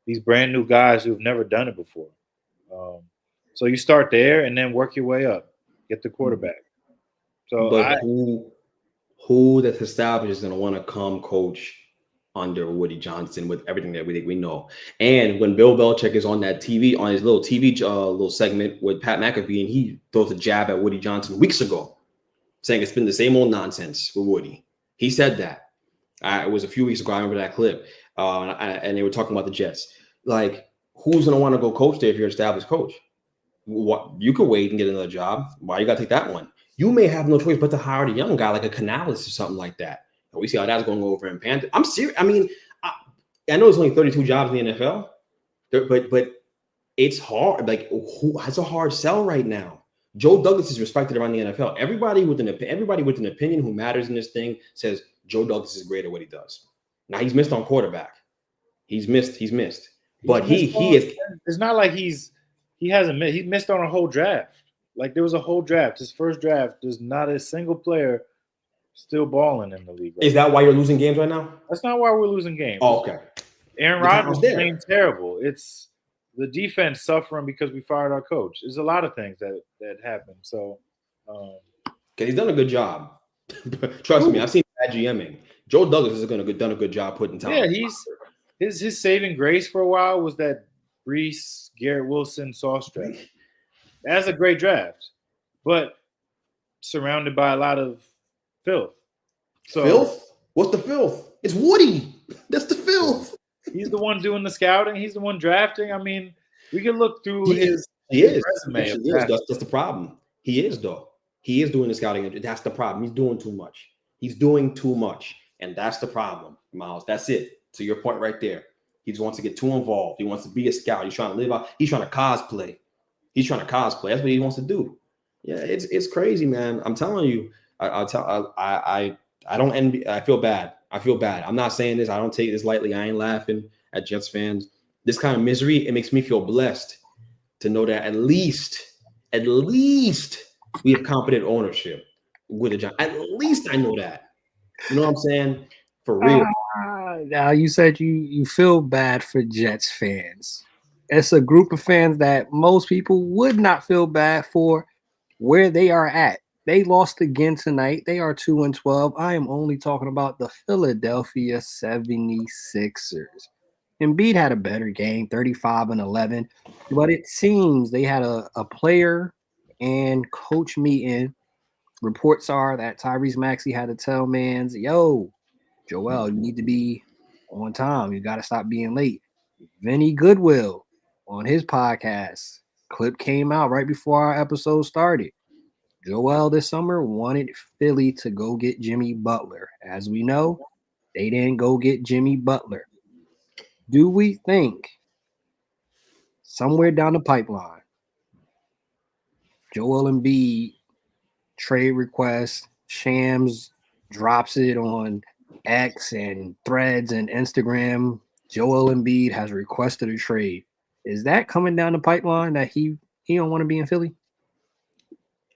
these brand new guys who've never done it before. So you start there and then work your way up. Get the quarterback. So but who that's established is going to want to come coach under Woody Johnson with everything that we know. And when Bill Belichick is on that TV, on his little TV little segment with Pat McAfee, and he throws a jab at Woody Johnson weeks ago, saying it's been the same old nonsense with Woody. He said that. It was a few weeks ago. I remember that clip. And they were talking about the Jets. Like, who's going to want to go coach there if you're an established coach? What, you could wait and get another job. Why you got to take that one? You may have no choice but to hire a young guy like a Canales or something like that. And we see how that's going over in Panther. I'm serious. I mean, I know there's only 32 jobs in the NFL, but it's hard. Like, it's a hard sell right now. Joe Douglas is respected around the NFL. Everybody with an opinion who matters in this thing says Joe Douglas is great at what he does. Now he's missed on quarterback. He's missed. But he is. It's not like he hasn't missed. He missed on a whole draft. Like, there was a whole draft. His first draft. There's not a single player still balling in the league. Is that why you're losing games right now? That's not why we're losing games. Oh, okay. Aaron Rodgers is playing terrible. It's the defense suffering because we fired our coach. There's a lot of things that happen. So, he's done a good job. Trust me, I've seen bad GMing. Joe Douglas has done a good job putting talent. Yeah, his saving grace for a while was that Brees, Garrett Wilson sauce draft. That's a great draft, but surrounded by a lot of filth. So, filth? What's the filth? It's Woody. That's the filth. He's the one doing the scouting. He's the one drafting. I mean, we can look through his resume. That's the problem. He is, though. He is doing the scouting. That's the problem. He's doing too much. And that's the problem, Miles. That's it. To your point right there. He just wants to get too involved. He wants to be a scout. He's trying to live out. He's trying to cosplay. That's what he wants to do. Yeah, it's crazy, man. I'm telling you. I don't envy. I feel bad. I'm not saying this. I don't take this lightly. I ain't laughing at Jets fans. This kind of misery, it makes me feel blessed to know that at least we have competent ownership with a job. At least I know that. You know what I'm saying? For real. Now you said you feel bad for Jets fans. It's a group of fans that most people would not feel bad for where they are at. They lost again tonight. They are 2-12. I am only talking about the Philadelphia 76ers. Embiid had a better game, 35-11, but it seems they had a player and coach meeting. Reports are that Tyrese Maxey had to tell Mans, yo, Joel, you need to be on time. You got to stop being late. Vinny Goodwill on his podcast, clip came out right before our episode started. Joel this summer wanted Philly to go get Jimmy Butler. As we know, they didn't go get Jimmy Butler. Do we think somewhere down the pipeline, Joel Embiid trade request, Shams drops it on X and Threads and Instagram, Joel Embiid has requested a trade. Is that coming down the pipeline that he don't want to be in Philly?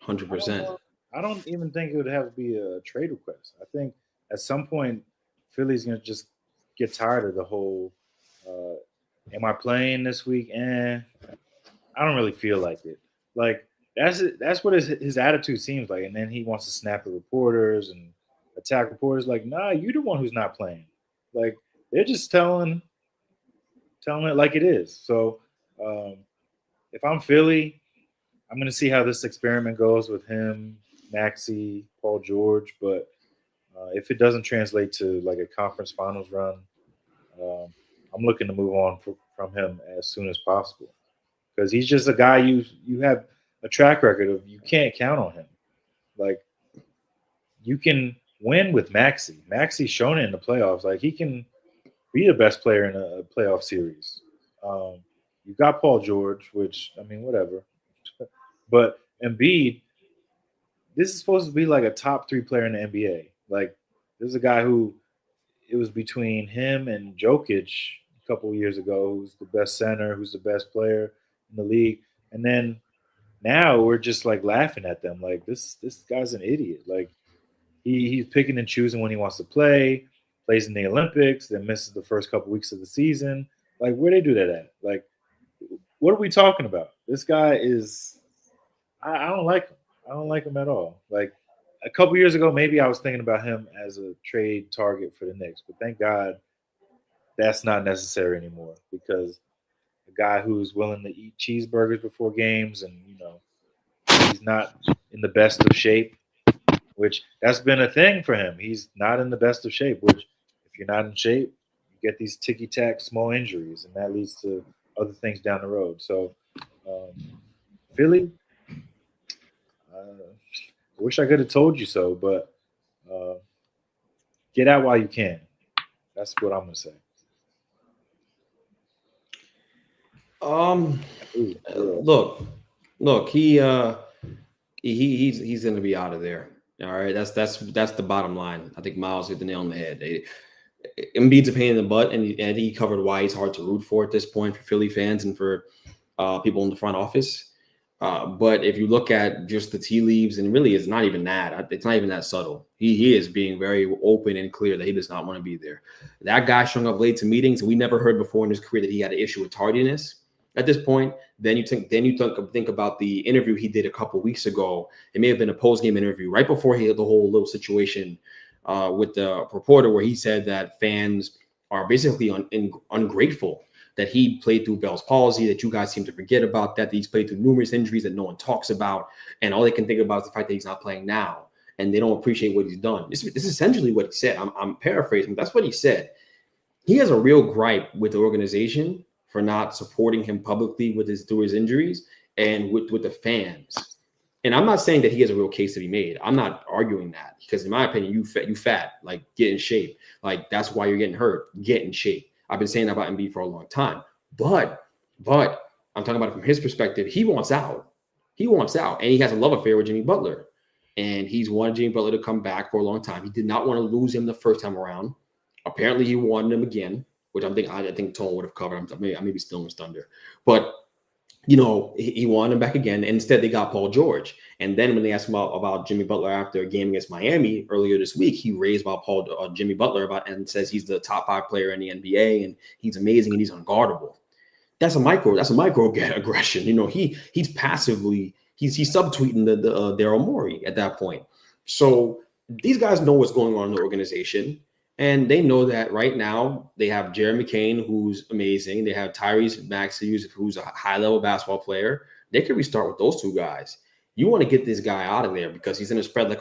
100%. I don't even think it would have to be a trade request. I think at some point Philly's going to just get tired of the whole am I playing this week? I don't really feel like it. Like that's what his attitude seems like. And then he wants to snap at reporters and attack reporters like, nah, you the one who's not playing. Like, they're just telling it like it is. So if I'm Philly, I'm going to see how this experiment goes with him, Maxey, Paul George. But If it doesn't translate to like a conference finals run, I'm looking to move on from him as soon as possible because he's just a guy you have a track record of. You can't count on him. Like you can win with Maxey. Maxey's shown it in the playoffs. Like he can be the best player in a playoff series. You've got Paul George, which I mean, whatever. But Embiid, this is supposed to be like a top 3 player in the NBA. Like this is a guy who it was between him and Jokic a couple of years ago, who's the best center, who's the best player in the league, and then now we're just like laughing at them. Like this guy's an idiot. Like he's picking and choosing when he wants to play, plays in the Olympics, then misses the first couple weeks of the season. Like where they do that at? Like what are we talking about? This guy is I don't like him. I don't like him at all. Like a couple years ago, maybe I was thinking about him as a trade target for the Knicks, but thank God that's not necessary anymore because a guy who's willing to eat cheeseburgers before games and, he's not in the best of shape, which that's been a thing for him. He's not in the best of shape, which if you're not in shape, you get these ticky-tack small injuries, and that leads to other things down the road. So Philly, I wish I could have told you so, but get out while you can. That's what I'm going to say. Look, he's going to be out of there. All right, that's the bottom line. I think Miles hit the nail on the head. Embiid's a pain in the butt, and he covered why he's hard to root for at this point for Philly fans and for people in the front office. But if you look at just the tea leaves, and really it's not even that. It's not even that subtle. He is being very open and clear that he does not want to be there. That guy showing up late to meetings, we never heard before in his career that he had an issue with tardiness. At this point, then you think about the interview he did a couple of weeks ago. It may have been a post-game interview right before he had the whole little situation with the reporter where he said that fans are basically ungrateful that he played through Bell's palsy, that you guys seem to forget about that he's played through numerous injuries that no one talks about, and all they can think about is the fact that he's not playing now, and they don't appreciate what he's done. This is essentially what he said. I'm paraphrasing. That's what he said. He has a real gripe with the organization for not supporting him publicly through his injuries and with the fans. And I'm not saying that he has a real case to be made. I'm not arguing that because in my opinion, you fat, like get in shape. Like that's why you're getting hurt. Get in shape. I've been saying that about Embiid for a long time. But I'm talking about it from his perspective. He wants out. He wants out. And he has a love affair with Jimmy Butler. And he's wanted Jimmy Butler to come back for a long time. He did not want to lose him the first time around. Apparently he wanted him again, which I think Tone would have covered. I may be stealing his thunder. But, he wanted him back again. And instead, they got Paul George. And then when they asked him about Jimmy Butler after a game against Miami earlier this week, he raised about Jimmy Butler and says he's the top 5 player in the NBA and he's amazing and he's unguardable. That's a micro aggression. He's passively he's subtweeting the Daryl Morey at that point. So these guys know what's going on in the organization. And they know that right now they have Jeremy McCain, who's amazing. They have Tyrese Maxey, who's a high-level basketball player. They could restart with those 2 guys. You want to get this guy out of there because he's going to spread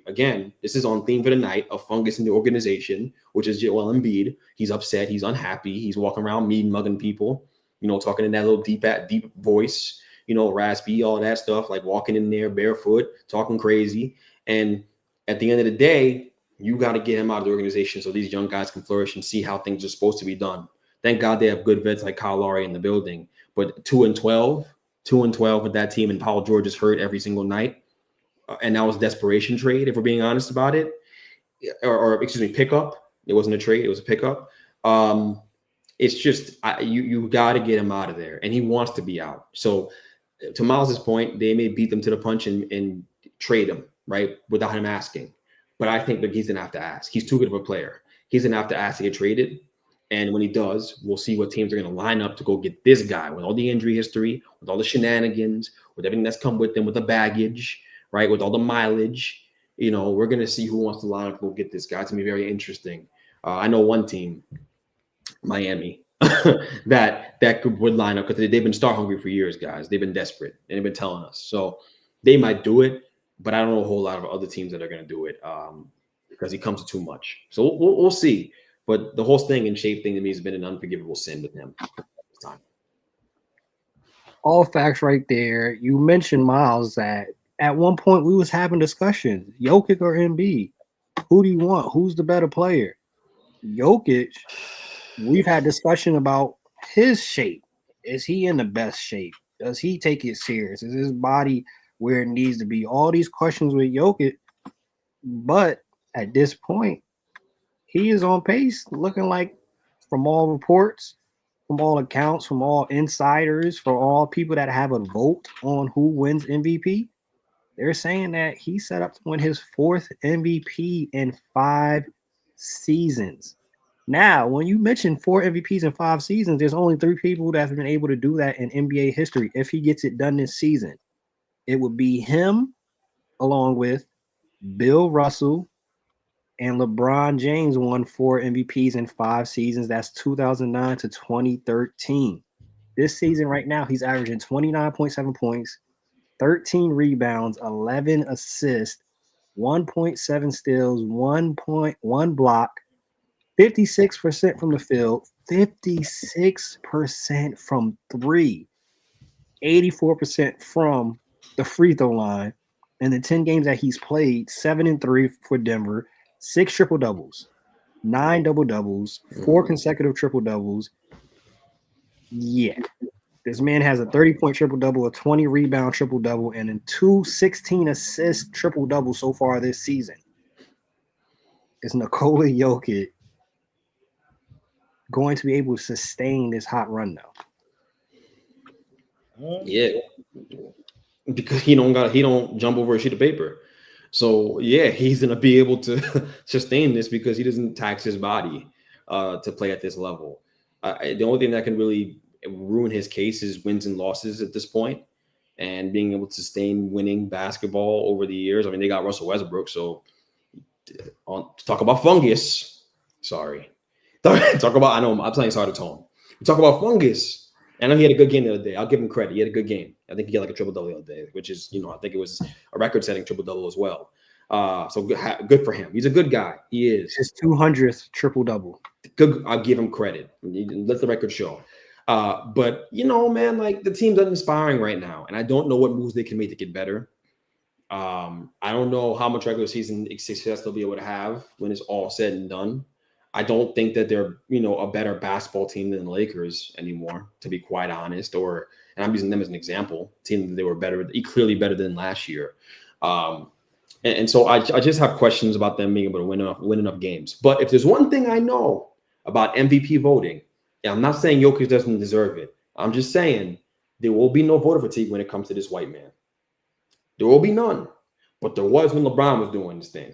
again, this is on theme for the night, a fungus in the organization, which is Joel Embiid. He's upset. He's unhappy. He's walking around mugging people, talking in that little deep voice, raspy, all that stuff, like walking in there barefoot, talking crazy. And at the end of the day, you got to get him out of the organization so these young guys can flourish and see how things are supposed to be done. Thank God they have good vets like Kyle Lowry in the building. But 2-12 with that team, and Paul George is hurt every single night. And that was a desperation trade, if we're being honest about it. Or pickup. It wasn't a trade. It was a pickup. It's just you got to get him out of there. And he wants to be out. So to Miles's point, they may beat them to the punch and trade him, right, without him asking. But I think that he's going to have to ask. He's too good of a player. He's going to have to ask to get traded. And when he does, we'll see what teams are going to line up to go get this guy with all the injury history, with all the shenanigans, with everything that's come with them, with the baggage, right, with all the mileage. We're going to see who wants to line up to go get this guy. It's going to be very interesting. I know one team, Miami, that would line up because they've been star hungry for years, guys. They've been desperate, and they've been telling us. So they might do it. But I don't know a whole lot of other teams that are going to do it. because he comes to too much. So we'll see. But the whole thing and shape thing to me has been an unforgivable sin with him. Time. All facts right there. You mentioned, Miles, that at one point we was having discussions, Jokic or Embiid. Who do you want? Who's the better player? Jokic, we've had discussion about his shape. Is he in the best shape? Does he take it serious? Is his body where it needs to be? All these questions with Jokic. But at this point, he is on pace, looking like, from all reports, from all accounts, from all insiders, from all people that have a vote on who wins MVP, they're saying that he's set up to win his 4th MVP in 5 seasons. Now, when you mention 4 MVPs in 5 seasons, there's only 3 people that have been able to do that in NBA history. If he gets it done this season, it would be him along with Bill Russell, and LeBron James won 4 MVPs in 5 seasons. That's 2009 to 2013. This season right now, he's averaging 29.7 points, 13 rebounds, 11 assists, 1.7 steals, 1.1 block, 56% from the field, 56% from 3, 84% from the free throw line. In the 10 games that he's played, 7-3 for Denver, 6 triple doubles, 9 double doubles, 4 consecutive triple doubles. Yeah. This man has a 30-point triple double, a 20 rebound triple double, and a 16 assist triple double so far this season. Is Nikola Jokic going to be able to sustain this hot run though? Yeah, because he don't jump over a sheet of paper. So yeah, he's gonna be able to sustain this because he doesn't tax his body to play at this level. The only thing that can really ruin his case is wins and losses at this point, and being able to sustain winning basketball over the years. I mean, they got Russell Westbrook, so talk about fungus. Sorry, talk about. I know I'm saying sorry to Tone. Talk about fungus. I know he had a good game the other day. I'll give him credit. He had a good game. I think he got like a triple-double the other day, which is, I think it was a record-setting triple-double as well. So good for him. He's a good guy. He is. His 200th triple-double. Good. I'll give him credit. Let the record show. But, man, like the team's uninspiring right now, and I don't know what moves they can make to get better. I don't know how much regular season success they'll be able to have when it's all said and done. I don't think that they're, a better basketball team than the Lakers anymore, to be quite honest. And I'm using them as an example, team that they were clearly better than last year. And so I just have questions about them being able to win enough games. But if there's one thing I know about MVP voting, and I'm not saying Jokic doesn't deserve it. I'm just saying there will be no voter fatigue when it comes to this white man. There will be none. But there was when LeBron was doing this thing.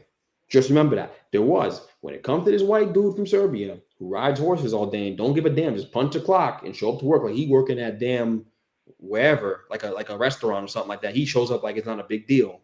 Just remember that. There was. When it comes to this white dude from Serbia who rides horses all day and don't give a damn, just punch the clock and show up to work like he working at damn wherever, like a restaurant or something like that. He shows up like it's not a big deal.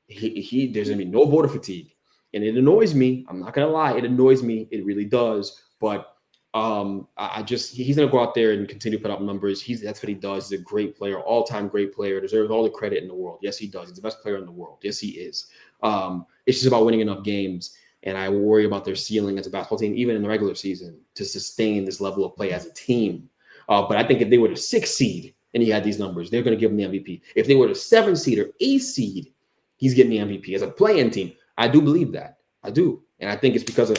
There's gonna be no voter fatigue. And it annoys me. I'm not gonna lie, it annoys me. It really does. But he's gonna go out there and continue to put up numbers. That's what he does. He's a great player, all-time great player, deserves all the credit in the world. Yes, he does. He's the best player in the world. Yes, he is. It's just about winning enough games, and I worry about their ceiling as a basketball team, even in the regular season, to sustain this level of play as a team. But I think if they were the 6th seed and he had these numbers, they're going to give him the MVP. If they were the 7th seed or 8th seed, he's getting the MVP as a play-in team. I do believe that. I do, and I think it's because of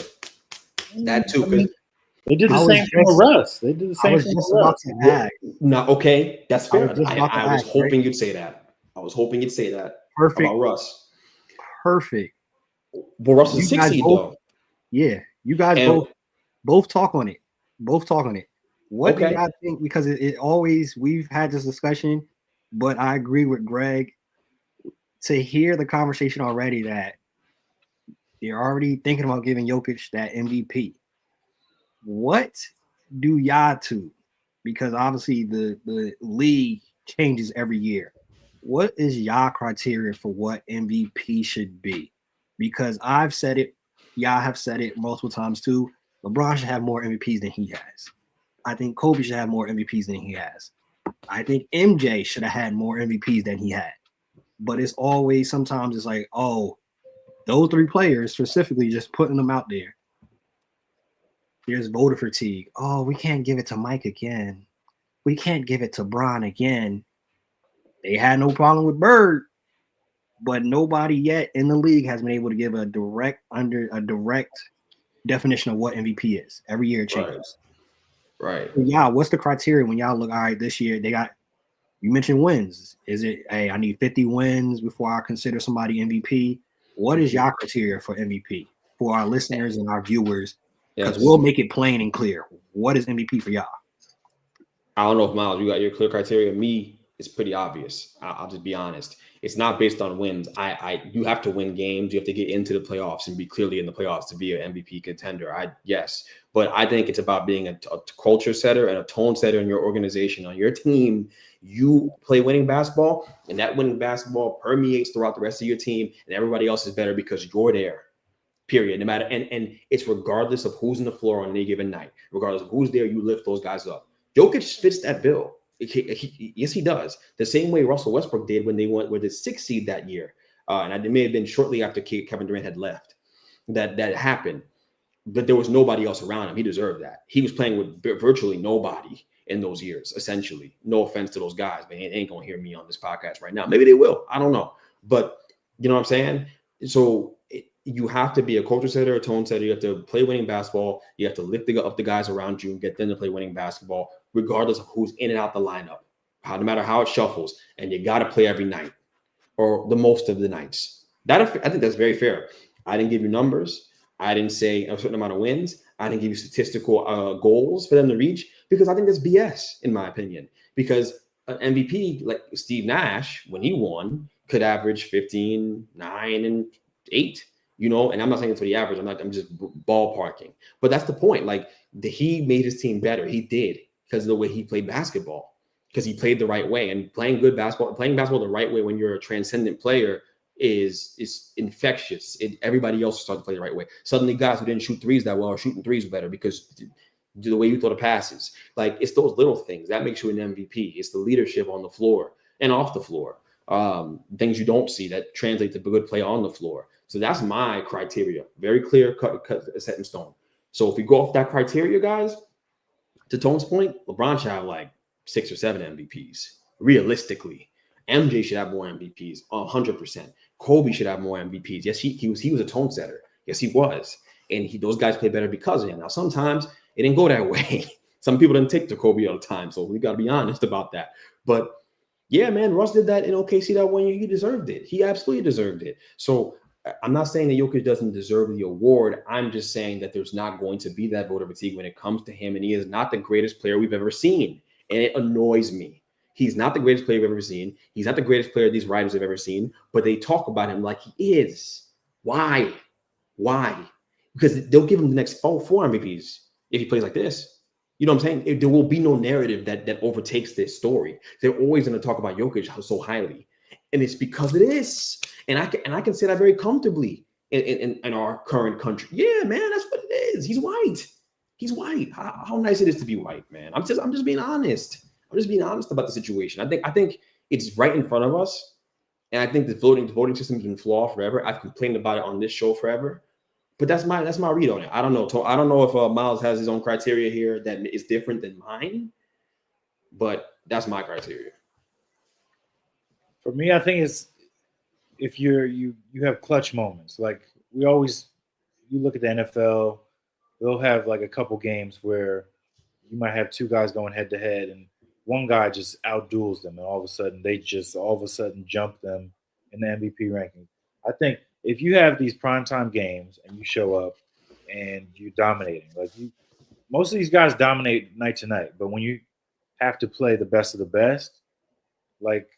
that too. Because they did the same thing with Russ. They did the same thing with Russ. No, okay, that's fair. I was hoping you'd say that. I was hoping you'd say that. Perfect. About Russ. Perfect. But Russ is 6th seed though. Yeah, you guys both talk on it. Both talk on it. What do you guys think? Because it always, we've had this discussion, but I agree with Greg to hear the conversation already that you're already thinking about giving Jokic that MVP. What do y'all two? Because obviously the league changes every year. What is y'all criteria for what MVP should be? Because I've said it, y'all have said it multiple times too. LeBron should have more MVPs than he has. I think Kobe should have more MVPs than he has. I think MJ should have had more MVPs than he had. But it's always, sometimes it's like, oh, those three players specifically, just putting them out there. There's voter fatigue. Oh, we can't give it to Mike again. We can't give it to Bron again. They had no problem with Bird, but nobody yet in the league has been able to give a direct definition of what MVP is. Every year it changes. Right. Yeah, what's the criteria when y'all look, all right, this year they got, you mentioned wins. Is it, hey, I need 50 wins before I consider somebody MVP? What is y'all criteria for MVP for our listeners and our viewers? Because we'll make it plain and clear. What is MVP for y'all? I don't know if Miles, you got your clear criteria. Me, it's pretty obvious. I'll just be honest. It's not based on wins. You have to win games. You have to get into the playoffs and be clearly in the playoffs to be an MVP contender. Yes, but I think it's about being a culture setter and a tone setter in your organization, on your team. You play winning basketball, and that winning basketball permeates throughout the rest of your team, and everybody else is better because you're there. Period. No matter, and it's regardless of who's on the floor on any given night. Regardless of who's there, you lift those guys up. Jokic fits that bill. Yes, he does. The same way Russell Westbrook did when they went with the 6th seed that year. And it may have been shortly after Kevin Durant had left that happened. But there was nobody else around him. He deserved that. He was playing with virtually nobody in those years, essentially. No offense to those guys, but they ain't going to hear me on this podcast right now. Maybe they will. I don't know. But you know what I'm saying? So you have to be a culture setter, a tone setter. You have to play winning basketball. You have to lift up the guys around you and get them to play winning basketball, regardless of who's in and out the lineup, no matter how it shuffles. And you got to play every night or the most of the nights. I think that's very fair. I didn't give you numbers. I didn't say a certain amount of wins. I didn't give you statistical goals for them to reach because I think that's BS, in my opinion. Because an MVP like Steve Nash, when he won, could average 15, 9, and 8. You know, and I'm not saying it's for the average. I'm just ballparking. But that's the point. Like, he made his team better. He did because of the way he played basketball, because he played the right way. And playing basketball the right way when you're a transcendent player is infectious. Everybody else starts to play the right way. Suddenly, guys who didn't shoot threes that well are shooting threes better because the way you throw the passes. Like, it's those little things that makes you an MVP. It's the leadership on the floor and off the floor. Things you don't see that translate to good play on the floor. So that's my criteria. Very clear, cut set in stone. So if we go off that criteria, guys, to Tone's point, LeBron should have like 6 or 7 MVPs. Realistically, MJ should have more MVPs, 100%. Kobe should have more MVPs. Yes, he was a tone setter. Yes, he was. And those guys play better because of him. Now, sometimes it didn't go that way. Some people didn't take to Kobe all the time. So we got to be honest about that. But yeah, man, Russ did that in OKC that one year. He deserved it. He absolutely deserved it. So I'm not saying that Jokic doesn't deserve the award. I'm just saying that there's not going to be that voter fatigue when it comes to him. And he is not the greatest player we've ever seen. And it annoys me. He's not the greatest player we've ever seen. He's not the greatest player these writers have ever seen. But they talk about him like he is. Why? Because they'll give him the next four MVPs if he plays like this. You know what I'm saying? There will be no narrative that overtakes this story. They're always going to talk about Jokic so highly. And it's because it is. And I can say that very comfortably in our current country. Yeah, man, that's what it is. He's white. He's white. How nice it is to be white, man. I'm just being honest. I'm just being honest about the situation. I think it's right in front of us. And I think the voting system has been flawed forever. I've complained about it on this show forever. But that's my read on it. I don't know. I don't know if Miles has his own criteria here that is different than mine. But that's my criteria. For me, I think it's if you have clutch moments. Like you look at the NFL, they'll have like a couple games where you might have 2 guys going head to head and one guy just outduels them and all of a sudden jump them in the MVP ranking. I think if you have these primetime games and you show up and you're dominating, most of these guys dominate night to night, but when you have to play the best of the best, like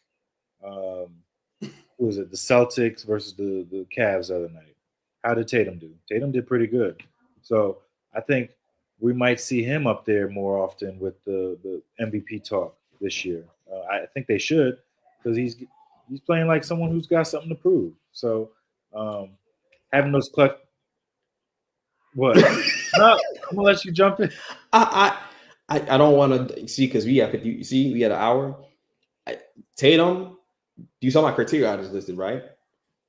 who was it? The Celtics versus the Cavs the other night. How did Tatum do? Tatum did pretty good. So I think we might see him up there more often with the MVP talk this year. I think they should because he's playing like someone who's got something to prove. So having those clutch. What? No, I'm gonna let you jump in. I don't want to see because we have 50. You see, we had an hour. Tatum. You saw my criteria I just listed, right?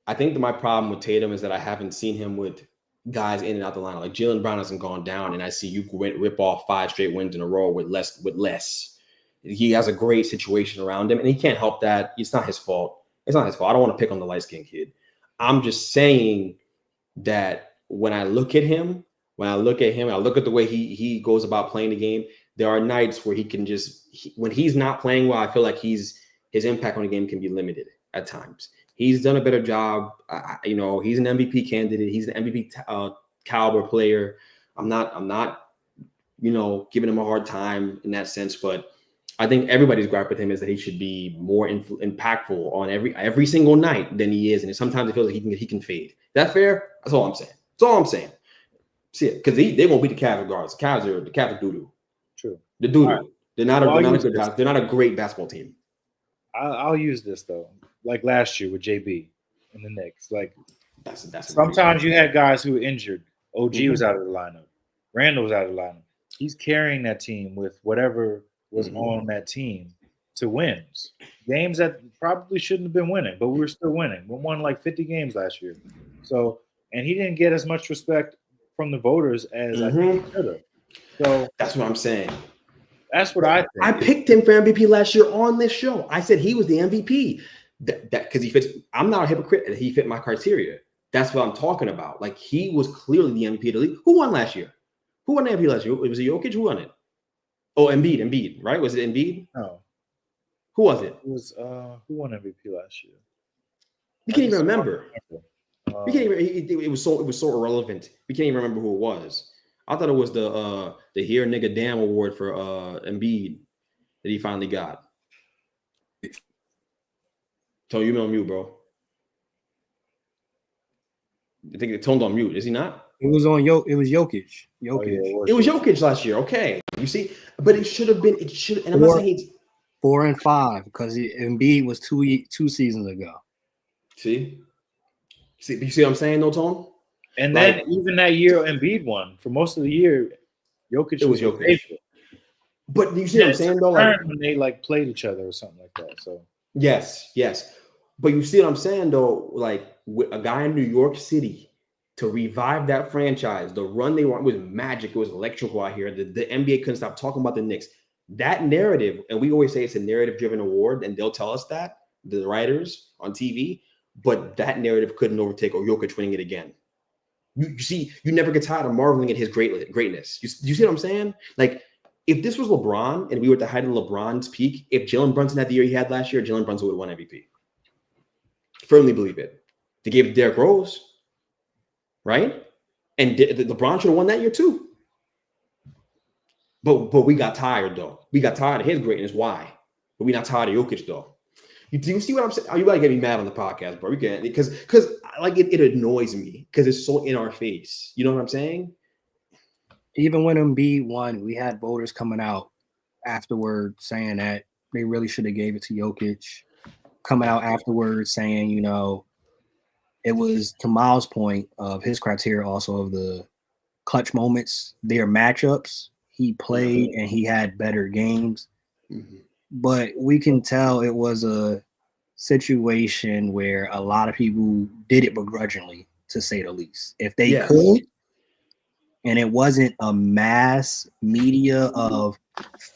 I think that my problem with Tatum is that I haven't seen him with guys in and out the lineup. Like Jaylen Brown hasn't gone down, and I see you rip off 5 straight wins in a row with less. He has a great situation around him, and he can't help that. It's not his fault. It's not his fault. I don't want to pick on the light-skinned kid. I'm just saying that when I look at him, I look at the way he goes about playing the game. There are nights where he can when he's not playing well, I feel like his impact on the game can be limited at times. He's done a better job. He's an MVP candidate. He's an MVP caliber player. I'm not, giving him a hard time in that sense. But I think everybody's gripe with him is that he should be more impactful on every single night than he is. And sometimes it feels like he can fade. That fair? That's all I'm saying. That's all I'm saying. See it, because they won't beat the Cavs regardless. The Cavs are doo-doo. True. The doo-doo. Right. They're not a great basketball team. I'll use this though. Like last year with JB and the Knicks. Like that's sometimes you had guys who were injured. OG was out of the lineup. Randall was out of the lineup. He's carrying that team with whatever was on that team to wins. Games that probably shouldn't have been winning, but we were still winning. We won like 50 games last year. So, and he didn't get as much respect from the voters as I think he should have. So that's what I'm saying. That's what I think. I picked him for MVP last year on this show. I said he was the MVP. That because he fits. I'm not a hypocrite. He fit my criteria. That's what I'm talking about. Like he was clearly the MVP of the league. Who won last year? Who won the MVP last year? Was it Jokic? Who won it? Oh, Embiid, right? Was it Embiid? No. Who was it? It was who won MVP last year? We can't even remember. We can't even. It was so irrelevant. We can't even remember who it was. I thought it was the Here Nigga Damn award for Embiid that he finally got. So you on mute, bro. I think it toned on mute. Is he not? It was on It was Jokic. Oh, yeah, it was Jokic last year. Okay, you see, but it should have been. It should. And I'm not saying he's 4 and 5 because Embiid was two seasons ago. See, you see what I'm saying? No tone. And then even that year, Embiid won for most of the year. Jokic was Jokic. Favorite. But you see what I'm saying though? When they played each other or something like that. So yes. But you see what I'm saying though? Like with a guy in New York City to revive that franchise, the run they won was magic. It was electrical out here. The NBA couldn't stop talking about the Knicks. That narrative, and we always say it's a narrative-driven award, and they'll tell us that, the writers on TV, but that narrative couldn't overtake Jokic winning it again. You see, you never get tired of marveling at his greatness. You see what I'm saying? Like, if this was LeBron and we were at the height of LeBron's peak, if Jalen Brunson had the year he had last year, Jalen Brunson would have won MVP. Firmly believe it. They gave it to Derrick Rose, right? And LeBron should have won that year too. But we got tired though. We got tired of his greatness. Why? But we're not tired of Jokic though. Do you see what I'm saying? Oh, you gotta get me mad on the podcast, bro. You can because like it annoys me because it's so in our face. You know what I'm saying? Even when Embiid won, we had voters coming out afterward saying that they really should have gave it to Jokic. Coming out afterwards saying, it was to Miles' point of his criteria also of the clutch moments, their matchups. He played and he had better games. Mm-hmm. But we can tell it was a situation where a lot of people did it begrudgingly, to say the least. If they could, and it wasn't a mass media of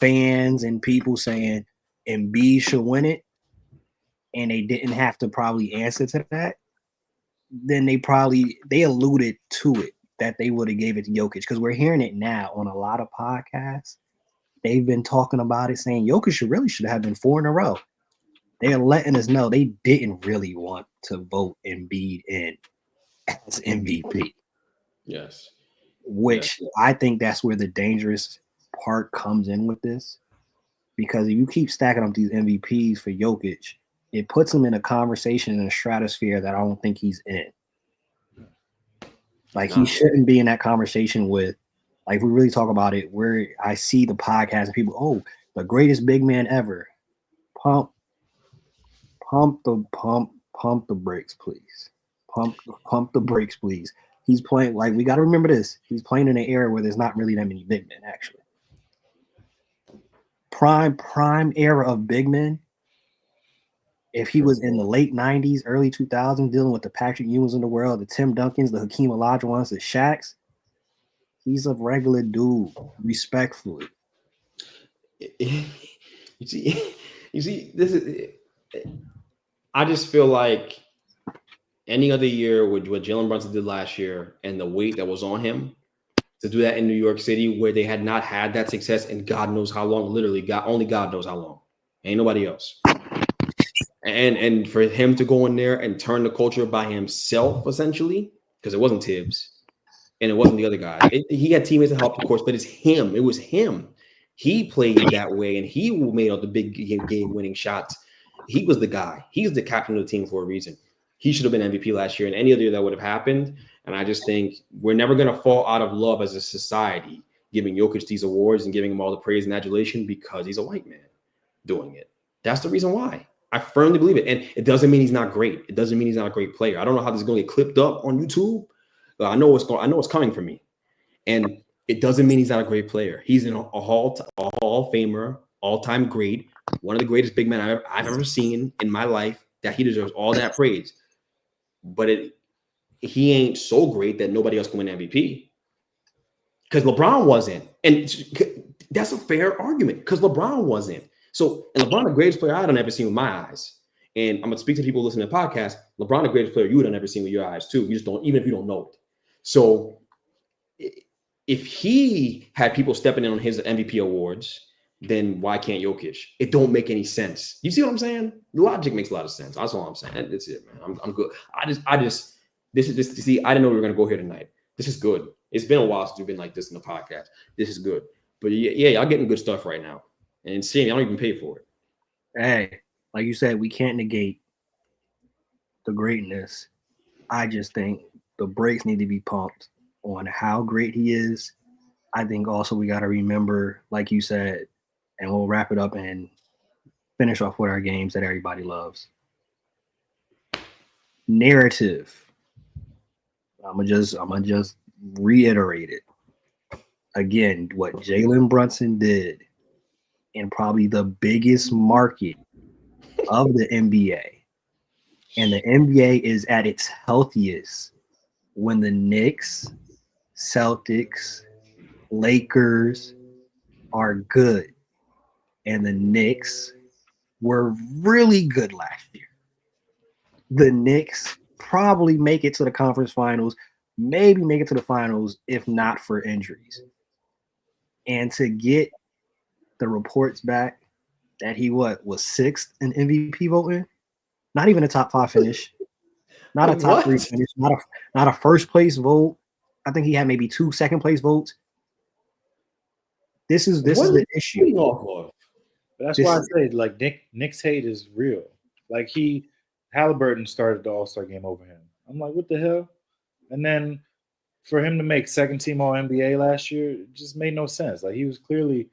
fans and people saying Embiid should win it, and they didn't have to probably answer to that, then they alluded to it that they would have gave it to Jokic, because we're hearing it now on a lot of podcasts. They've been talking about it, saying Jokic should have been 4 in a row. They're letting us know they didn't really want to vote Embiid in as MVP. Yes. Which I think that's where the dangerous part comes in with this. Because if you keep stacking up these MVPs for Jokic, it puts him in a conversation in a stratosphere that I don't think he's in. Like, he shouldn't be in that conversation with, like, we really talk about it, where I see the podcast and people, the greatest big man ever. Pump the brakes, please. Pump the brakes, please. He's playing, like, we got to remember this. He's playing in an era where there's not really that many big men, actually. Prime era of big men. if he was in the late 90s, early 2000s, dealing with the Patrick Ewings in the world, the Tim Duncans, the Hakeem Olajuwons, the Shaqs, he's a regular dude, respectfully. You see, this is. I just feel like any other year with what Jalen Brunson did last year and the weight that was on him to do that in New York City, where they had not had that success in God knows how long, literally, only God knows how long, ain't nobody else. And for him to go in there and turn the culture by himself, essentially, because it wasn't Tibbs and it wasn't the other guy. He had teammates to help, of course, but it's him. It was him. He played that way, and he made all the big game-winning shots. He was the guy. He's the captain of the team for a reason. He should have been MVP last year, and any other year that would have happened. And I just think we're never going to fall out of love as a society, giving Jokic these awards and giving him all the praise and adulation because he's a white man doing it. That's the reason why. I firmly believe it. And it doesn't mean he's not great. It doesn't mean he's not a great player. I don't know how this is going to get clipped up on YouTube. But I know it's coming for me. And it doesn't mean he's not a great player. He's a Hall of Famer, all-time great, one of the greatest big men I've ever seen in my life, that he deserves all that praise. But he ain't so great that nobody else can win MVP. Because LeBron wasn't. And that's a fair argument because LeBron wasn't. So, and LeBron, the greatest player I've ever seen with my eyes. And I'm going to speak to people listening to the podcast. LeBron, the greatest player you would have never seen with your eyes, too. You just don't, even if you don't know it. So, if he had people stepping in on his MVP awards, then why can't Jokic? It don't make any sense. You see what I'm saying? The logic makes a lot of sense. That's all I'm saying. That's it, man. I'm good. See, I didn't know we were going to go here tonight. This is good. It's been a while since we've been like this in the podcast. This is good. But yeah, y'all getting good stuff right now. And seeing, I don't even pay for it. Hey, like you said, we can't negate the greatness. I just think the brakes need to be pumped on how great he is. I think also we got to remember, like you said, and we'll wrap it up and finish off with our games that everybody loves. Narrative. I'm gonna just reiterate it. Again, what Jalen Brunson did in probably the biggest market of the NBA. And the NBA is at its healthiest when the Knicks, Celtics, Lakers are good. And the Knicks were really good last year. The Knicks probably make it to the conference finals, maybe make it to the finals if not for injuries. And to get the reports back that he was sixth in MVP voting, not even a top 5 finish, not a top 3 finish, not a first place vote. I think he had maybe 2 second place votes. This is the issue. But that's why I say, like, Nick's hate is real. Like, Halliburton started the All-Star game over him. I'm like, what the hell? And then for him to make second team All-NBA last year, it just made no sense. Like, he was clearly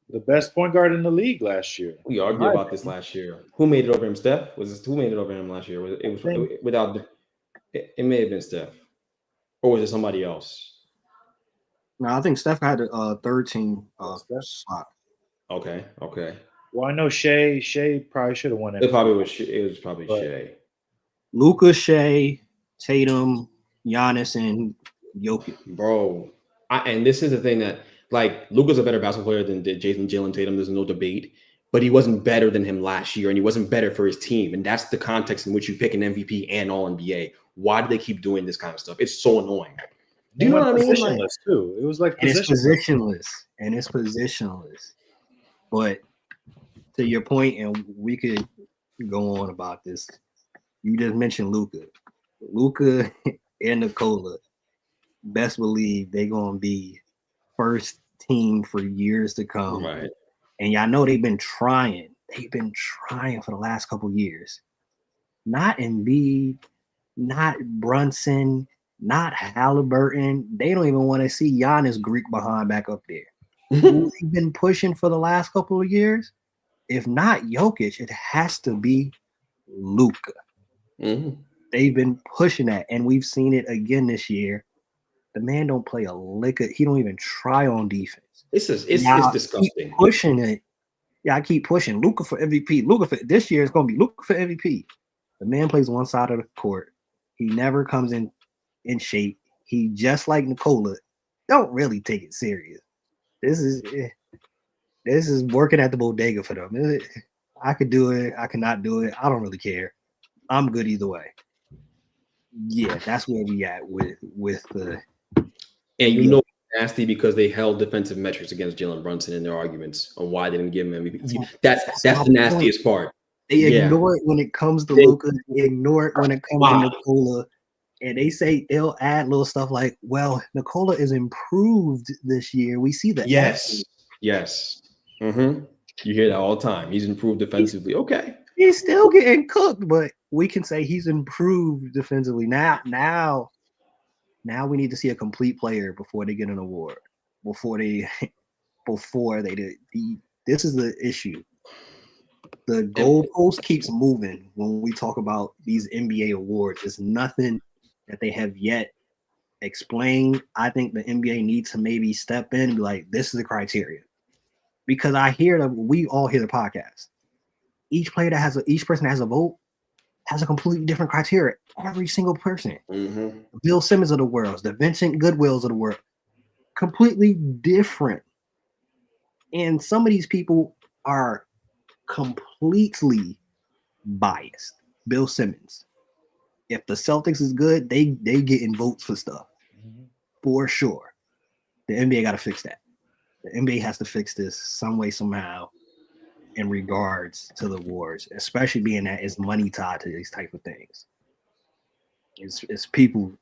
the best point guard in the league last year. We argued about this last year. Who made it over him? Steph? Who made it over him last year? It may have been Steph. Or was it somebody else? No, I think Steph had a third team spot. Okay. Well, I know Shea probably should have won it. It was probably Shea. Luka, Shea, Tatum, Giannis, and Jokic. Bro, and this is the thing that, like, Luka's a better basketball player than Jalen Tatum. There's no debate. But he wasn't better than him last year, and he wasn't better for his team. And that's the context in which you pick an MVP and All-NBA. Why do they keep doing this kind of stuff? It's so annoying. Do you know what I mean? Positionless too. It was like positionless. And it's positionless. But to your point, and we could go on about this. You just mentioned Luka. Luka and Nikola, best believe they're gonna be first team for years to come. Right. And y'all know they've been trying. They've been trying for the last couple of years. Not Embiid, not Brunson, not Halliburton. They don't even want to see Giannis Greek behind back up there. They've been pushing for the last couple of years. If not Jokic, it has to be Luka. Mm-hmm. They've been pushing that, and we've seen it again this year. The man don't play a lick of, he don't even try on defense. It's disgusting. Pushing it Yeah, I keep pushing Luka for MVP. Luka for this year is going to be Luka for MVP. The man plays one side of the court. He never comes in shape. He just like Nikola. Don't really take it serious. This is working at the bodega for them. I could do it. I cannot do it. I don't really care. I'm good either way. Yeah, that's where we at with the. And you know, nasty because they held defensive metrics against Jalen Brunson in their arguments on why they didn't give him MVP. That's the nastiest part. They ignore it when it comes to Luka. They ignore it when it comes to Nikola. And they say they'll add little stuff like, well, Nikola is improved this year. We see that. Yes. Mm-hmm. You hear that all the time. He's improved defensively. Okay. He's still getting cooked, but we can say he's improved defensively. Now we need to see a complete player before they get an award. Before they do. This is the issue. The goalpost keeps moving when we talk about these NBA awards. There's nothing that they have yet explained. I think the NBA needs to maybe step in and be like, this is the criteria. Because we all hear the podcast. Each person that has a vote has a completely different criteria. Every single person. Mm-hmm. Bill Simmons of the world, the Vincent Goodwills of the world, completely different. And some of these people are completely biased. Bill Simmons. If the Celtics is good, they getting votes for stuff. Mm-hmm. For sure. The NBA got to fix that. The NBA has to fix this some way, somehow, in regards to the awards, especially being that it's money tied to these type of things. It's people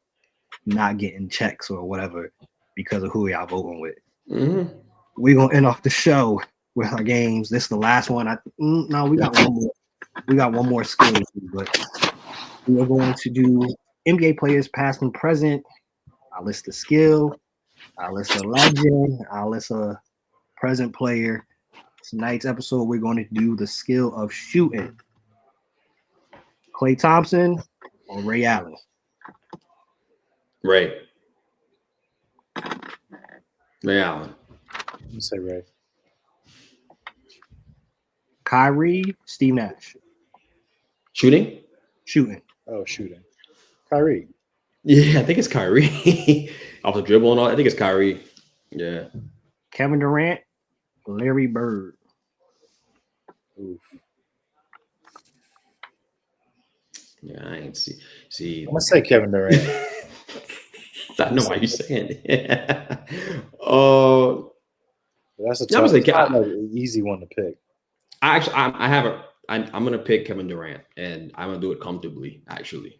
not getting checks or whatever because of who y'all voting with. Mm-hmm. We're going to end off the show with our games. This is the last one. No, we got one more. We got one more skill, but we are going to do NBA players past and present. I'll list the skill. I'll list a legend. I'll list a present player. Tonight's episode, we're going to do the skill of shooting. Klay Thompson or Ray Allen? Ray Allen. You say Ray. Kyrie, Steve Nash. Shooting. Oh, shooting. Kyrie. Yeah, I think it's Kyrie. Off the dribble and all. I think it's Kyrie. Yeah. Kevin Durant, Larry Bird. Oof. Yeah, I ain't see. I'm gonna say Kevin Durant. I know why you're saying it. That's a tough, easy one to pick. I'm gonna pick Kevin Durant, and I'm gonna do it comfortably, actually.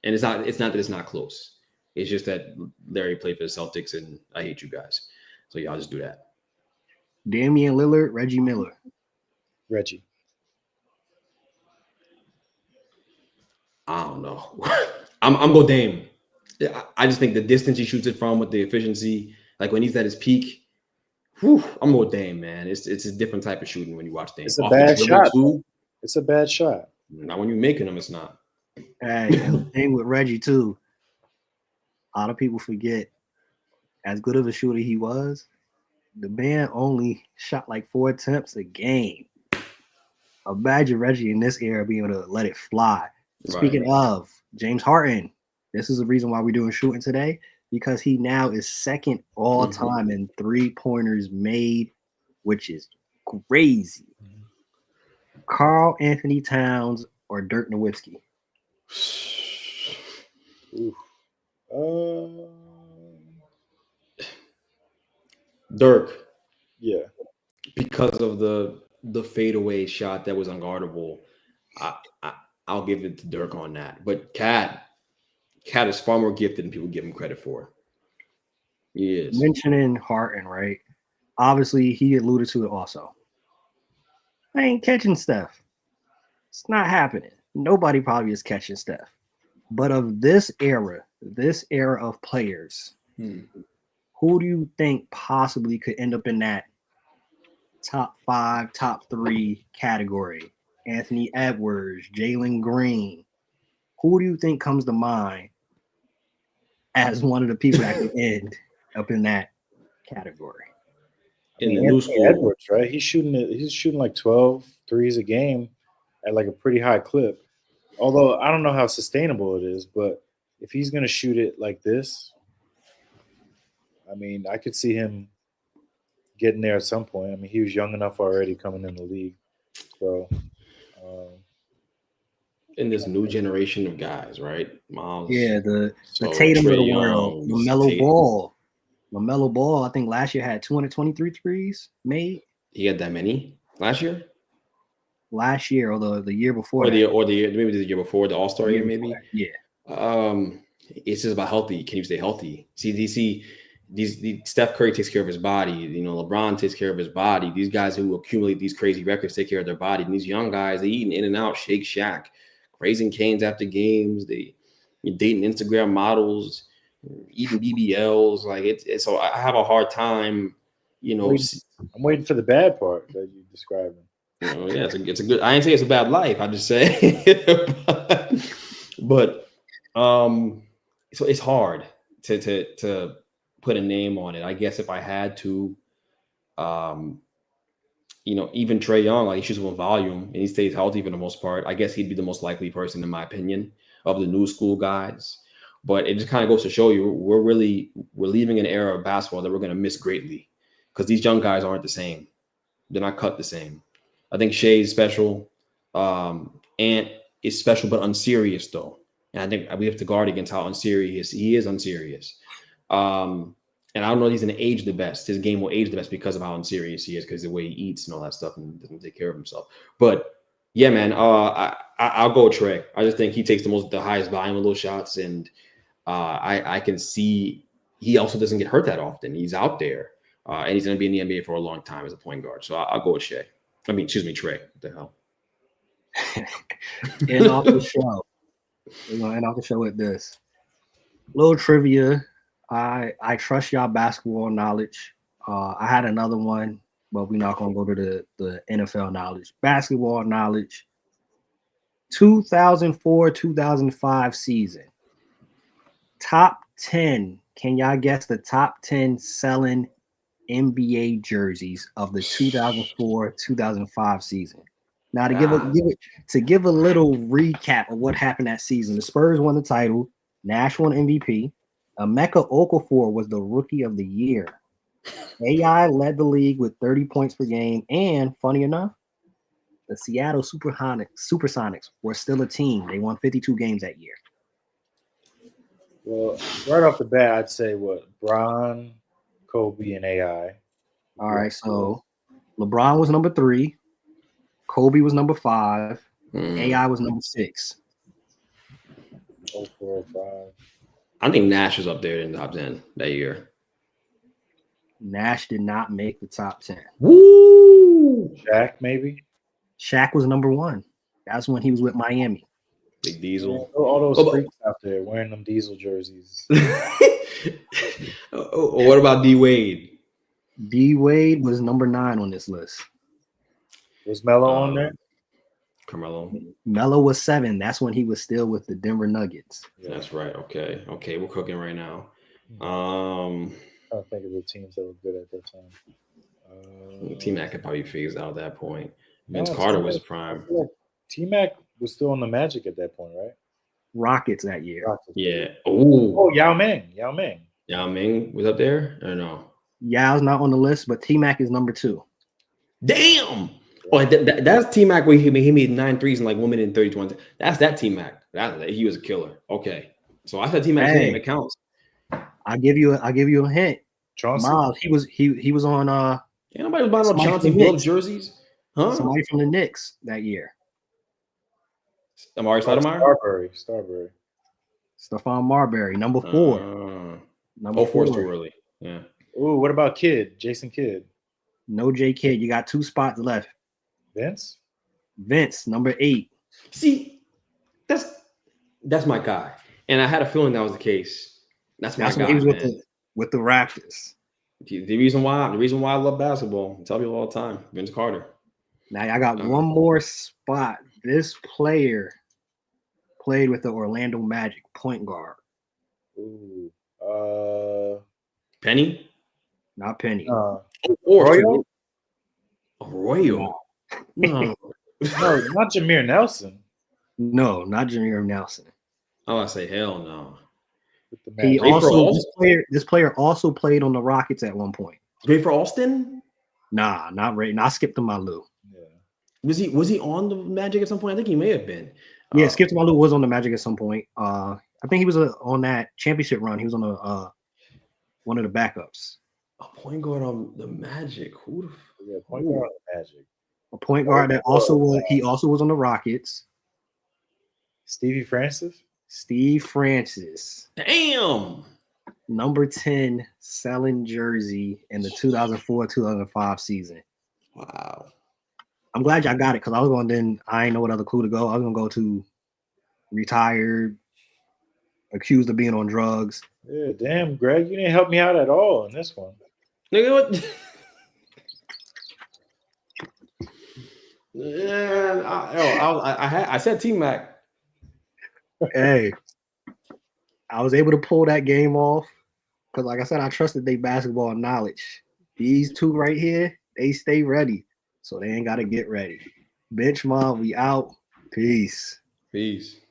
And it's not that it's not close. It's just that Larry played for the Celtics, and I hate you guys. So y'all just do that. Damian Lillard, Reggie Miller. Reggie. I don't know. I'm going Dame. I just think the distance he shoots it from with the efficiency, like when he's at his peak, I'm going Dame, man. It's a different type of shooting when you watch Dame. It's a bad shot. It's a bad shot. Not when you're making them, it's not. Hey, and the thing with Reggie too, a lot of people forget, as good of a shooter he was, the man only shot like 4 attempts a game. Imagine Reggie in this era being able to let it fly. Right. Speaking of James Harden, this is the reason why we're doing shooting today, because he now is second all time in 3-pointers made, which is crazy. Karl Anthony Towns or Dirk Nowitzki? Dirk. Yeah. Because of the fadeaway shot that was unguardable, I'll give it to Dirk on that. But Cat is far more gifted than people give him credit for. He is. Mentioning Harden, right? Obviously, he alluded to it also. I ain't catching Steph. It's not happening. Nobody probably is catching Steph. But of this era of players, who do you think possibly could end up in that top 5, top 3 category? Anthony Edwards, Jalen Green. Who do you think comes to mind as one of the people that could end up in that category? in the Anthony new school. Edwards, right? He's shooting like 12 threes a game at like a pretty high clip. Although I don't know how sustainable it is, but if he's going to shoot it like this, I mean, I could see him getting there at some point. I mean, he was young enough already coming in the league. So, in this new generation of guys, right? Miles. Yeah, the So Tatum of Trae the world, Young, LaMelo Tatum. Ball. LaMelo Ball, I think last year had 223 threes made. He had that many last year, Last year, or the year before, or that. the year, maybe the year before, the All Star Year year, before maybe. that, yeah. It's just about healthy. Can you stay healthy? See, these Steph Curry takes care of his body. You know, LeBron takes care of his body. These guys who accumulate these crazy records take care of their body. And these young guys, they eating in and out, Shake Shack, raising canes after games. They dating Instagram models, eating BBLs. Like it's so I have a hard time, you know. I'm waiting for the bad part that you described. You know, yeah, it's a good. I ain't say it's a bad life. I just say, but so it's hard to put a name on it. I guess if I had to, you know, even Trae Young, like he shoots with volume and he stays healthy for the most part. I guess he'd be the most likely person, in my opinion, of the new school guys. But it just kind of goes to show you we're leaving an era of basketball that we're going to miss greatly because these young guys aren't the same. They're not cut the same. I think Shay's special. Ant is special, but unserious though. And I think we have to guard against how unserious he is. Unserious. And I don't know if he's going to age the best. His game will age the best because of how unserious he is, because the way he eats and all that stuff and doesn't take care of himself. But yeah, man, I'll go Trae. I just think he takes the highest volume of those shots, and I can see he also doesn't get hurt that often. He's out there, and he's going to be in the NBA for a long time as a point guard. So I'll go with Trae. What the hell? And off the show. We're going to end off the show with this. Little trivia. I trust y'all basketball knowledge. I had another one, but we're not going to go to the NFL knowledge. Basketball knowledge. 2004-2005 season. Top 10. Can y'all guess the top 10 selling NBA jerseys of the 2004-2005 season? Now to give a little recap of what happened that season, the Spurs won the title, Nash won MVP, Emeka Okafor was the rookie of the year. AI led the league with 30 points per game, and funny enough, the Seattle Supersonics were still a team. They won 52 games that year. Well, right off the bat, I'd say Bron, Kobe, and AI. All right, so LeBron was number 3, Kobe was number 5, AI was number 6. 0405. I think Nash was up there in the top 10 that year. Nash did not make the top 10. Woo! Shaq, maybe? Shaq was number 1. That's when he was with Miami. Big Diesel. All those freaks out there wearing them Diesel jerseys. What about D Wade? D Wade was number 9 on this list. Was Melo on there? Carmelo. Melo was 7. That's when he was still with the Denver Nuggets. Yeah. That's right. Okay, we're cooking right now. I'm trying to think of the teams that were good at that time. T-Mac could probably figure it out at that point. Vince Carter was prime. T-Mac was still on the Magic at that point, right? Rockets that year. Rockets. Yeah. Oh, Yao Ming. Yao Ming was up there or no? Yao's not on the list, but T-Mac is number 2. Damn. Oh, that's T-Mac where he made 9 threes in like 1 minute and 32. That's that T-Mac. He was a killer. Okay. So I said T-Mac's name. It counts. I'll give you a hint. Chauncey. Miles, he was on Ain't nobody was buying no Chauncey Billups jerseys. Huh? Somebody from the Knicks that year. Amari Stoudemire? Starbury. Stephon Marbury, number 4. Number 4 is too early. Yeah. Ooh, what about Jason Kidd? No J Kidd. You got 2 spots left. Vince, number 8. See, that's my guy. And I had a feeling that was the case. That's my guy. He was with the Raptors. The reason why I love basketball, I tell people all the time, Vince Carter. Now I got one more spot. This player played with the Orlando Magic, point guard. Ooh. Penny? not Penny. Or Arroyo? Arroyo. No. No, not Jameer Nelson. No, not Jameer Nelson. I want to say hell no. With the He Magic. Ray also Frost? this player also played on the Rockets at one point. Great for Austin? Nah, not Ray. Not Skip to Malou. Yeah. Was he on the Magic at some point? I think he may have been. Yeah, Skip to Malou was on the Magic at some point. I think he was on that championship run. He was on one of the backups. A point guard on the Magic. Who the Yeah, point guard on the Magic. A point guard that also was on the Rockets. Stevie Francis? Steve Francis, Damn. number 10 selling jersey in the 2004-2005 season. Wow. I'm glad y'all got it because I was going then I ain't know what other clue to go. I was gonna go to retired, accused of being on drugs. Yeah, damn, Greg, you didn't help me out at all in this one. Nigga, what? Yeah, I said T-Mac. Hey, I was able to pull that game off because, like I said, I trusted their basketball knowledge. These two right here, they stay ready, so they ain't got to get ready. Bench mob, we out. Peace. Peace.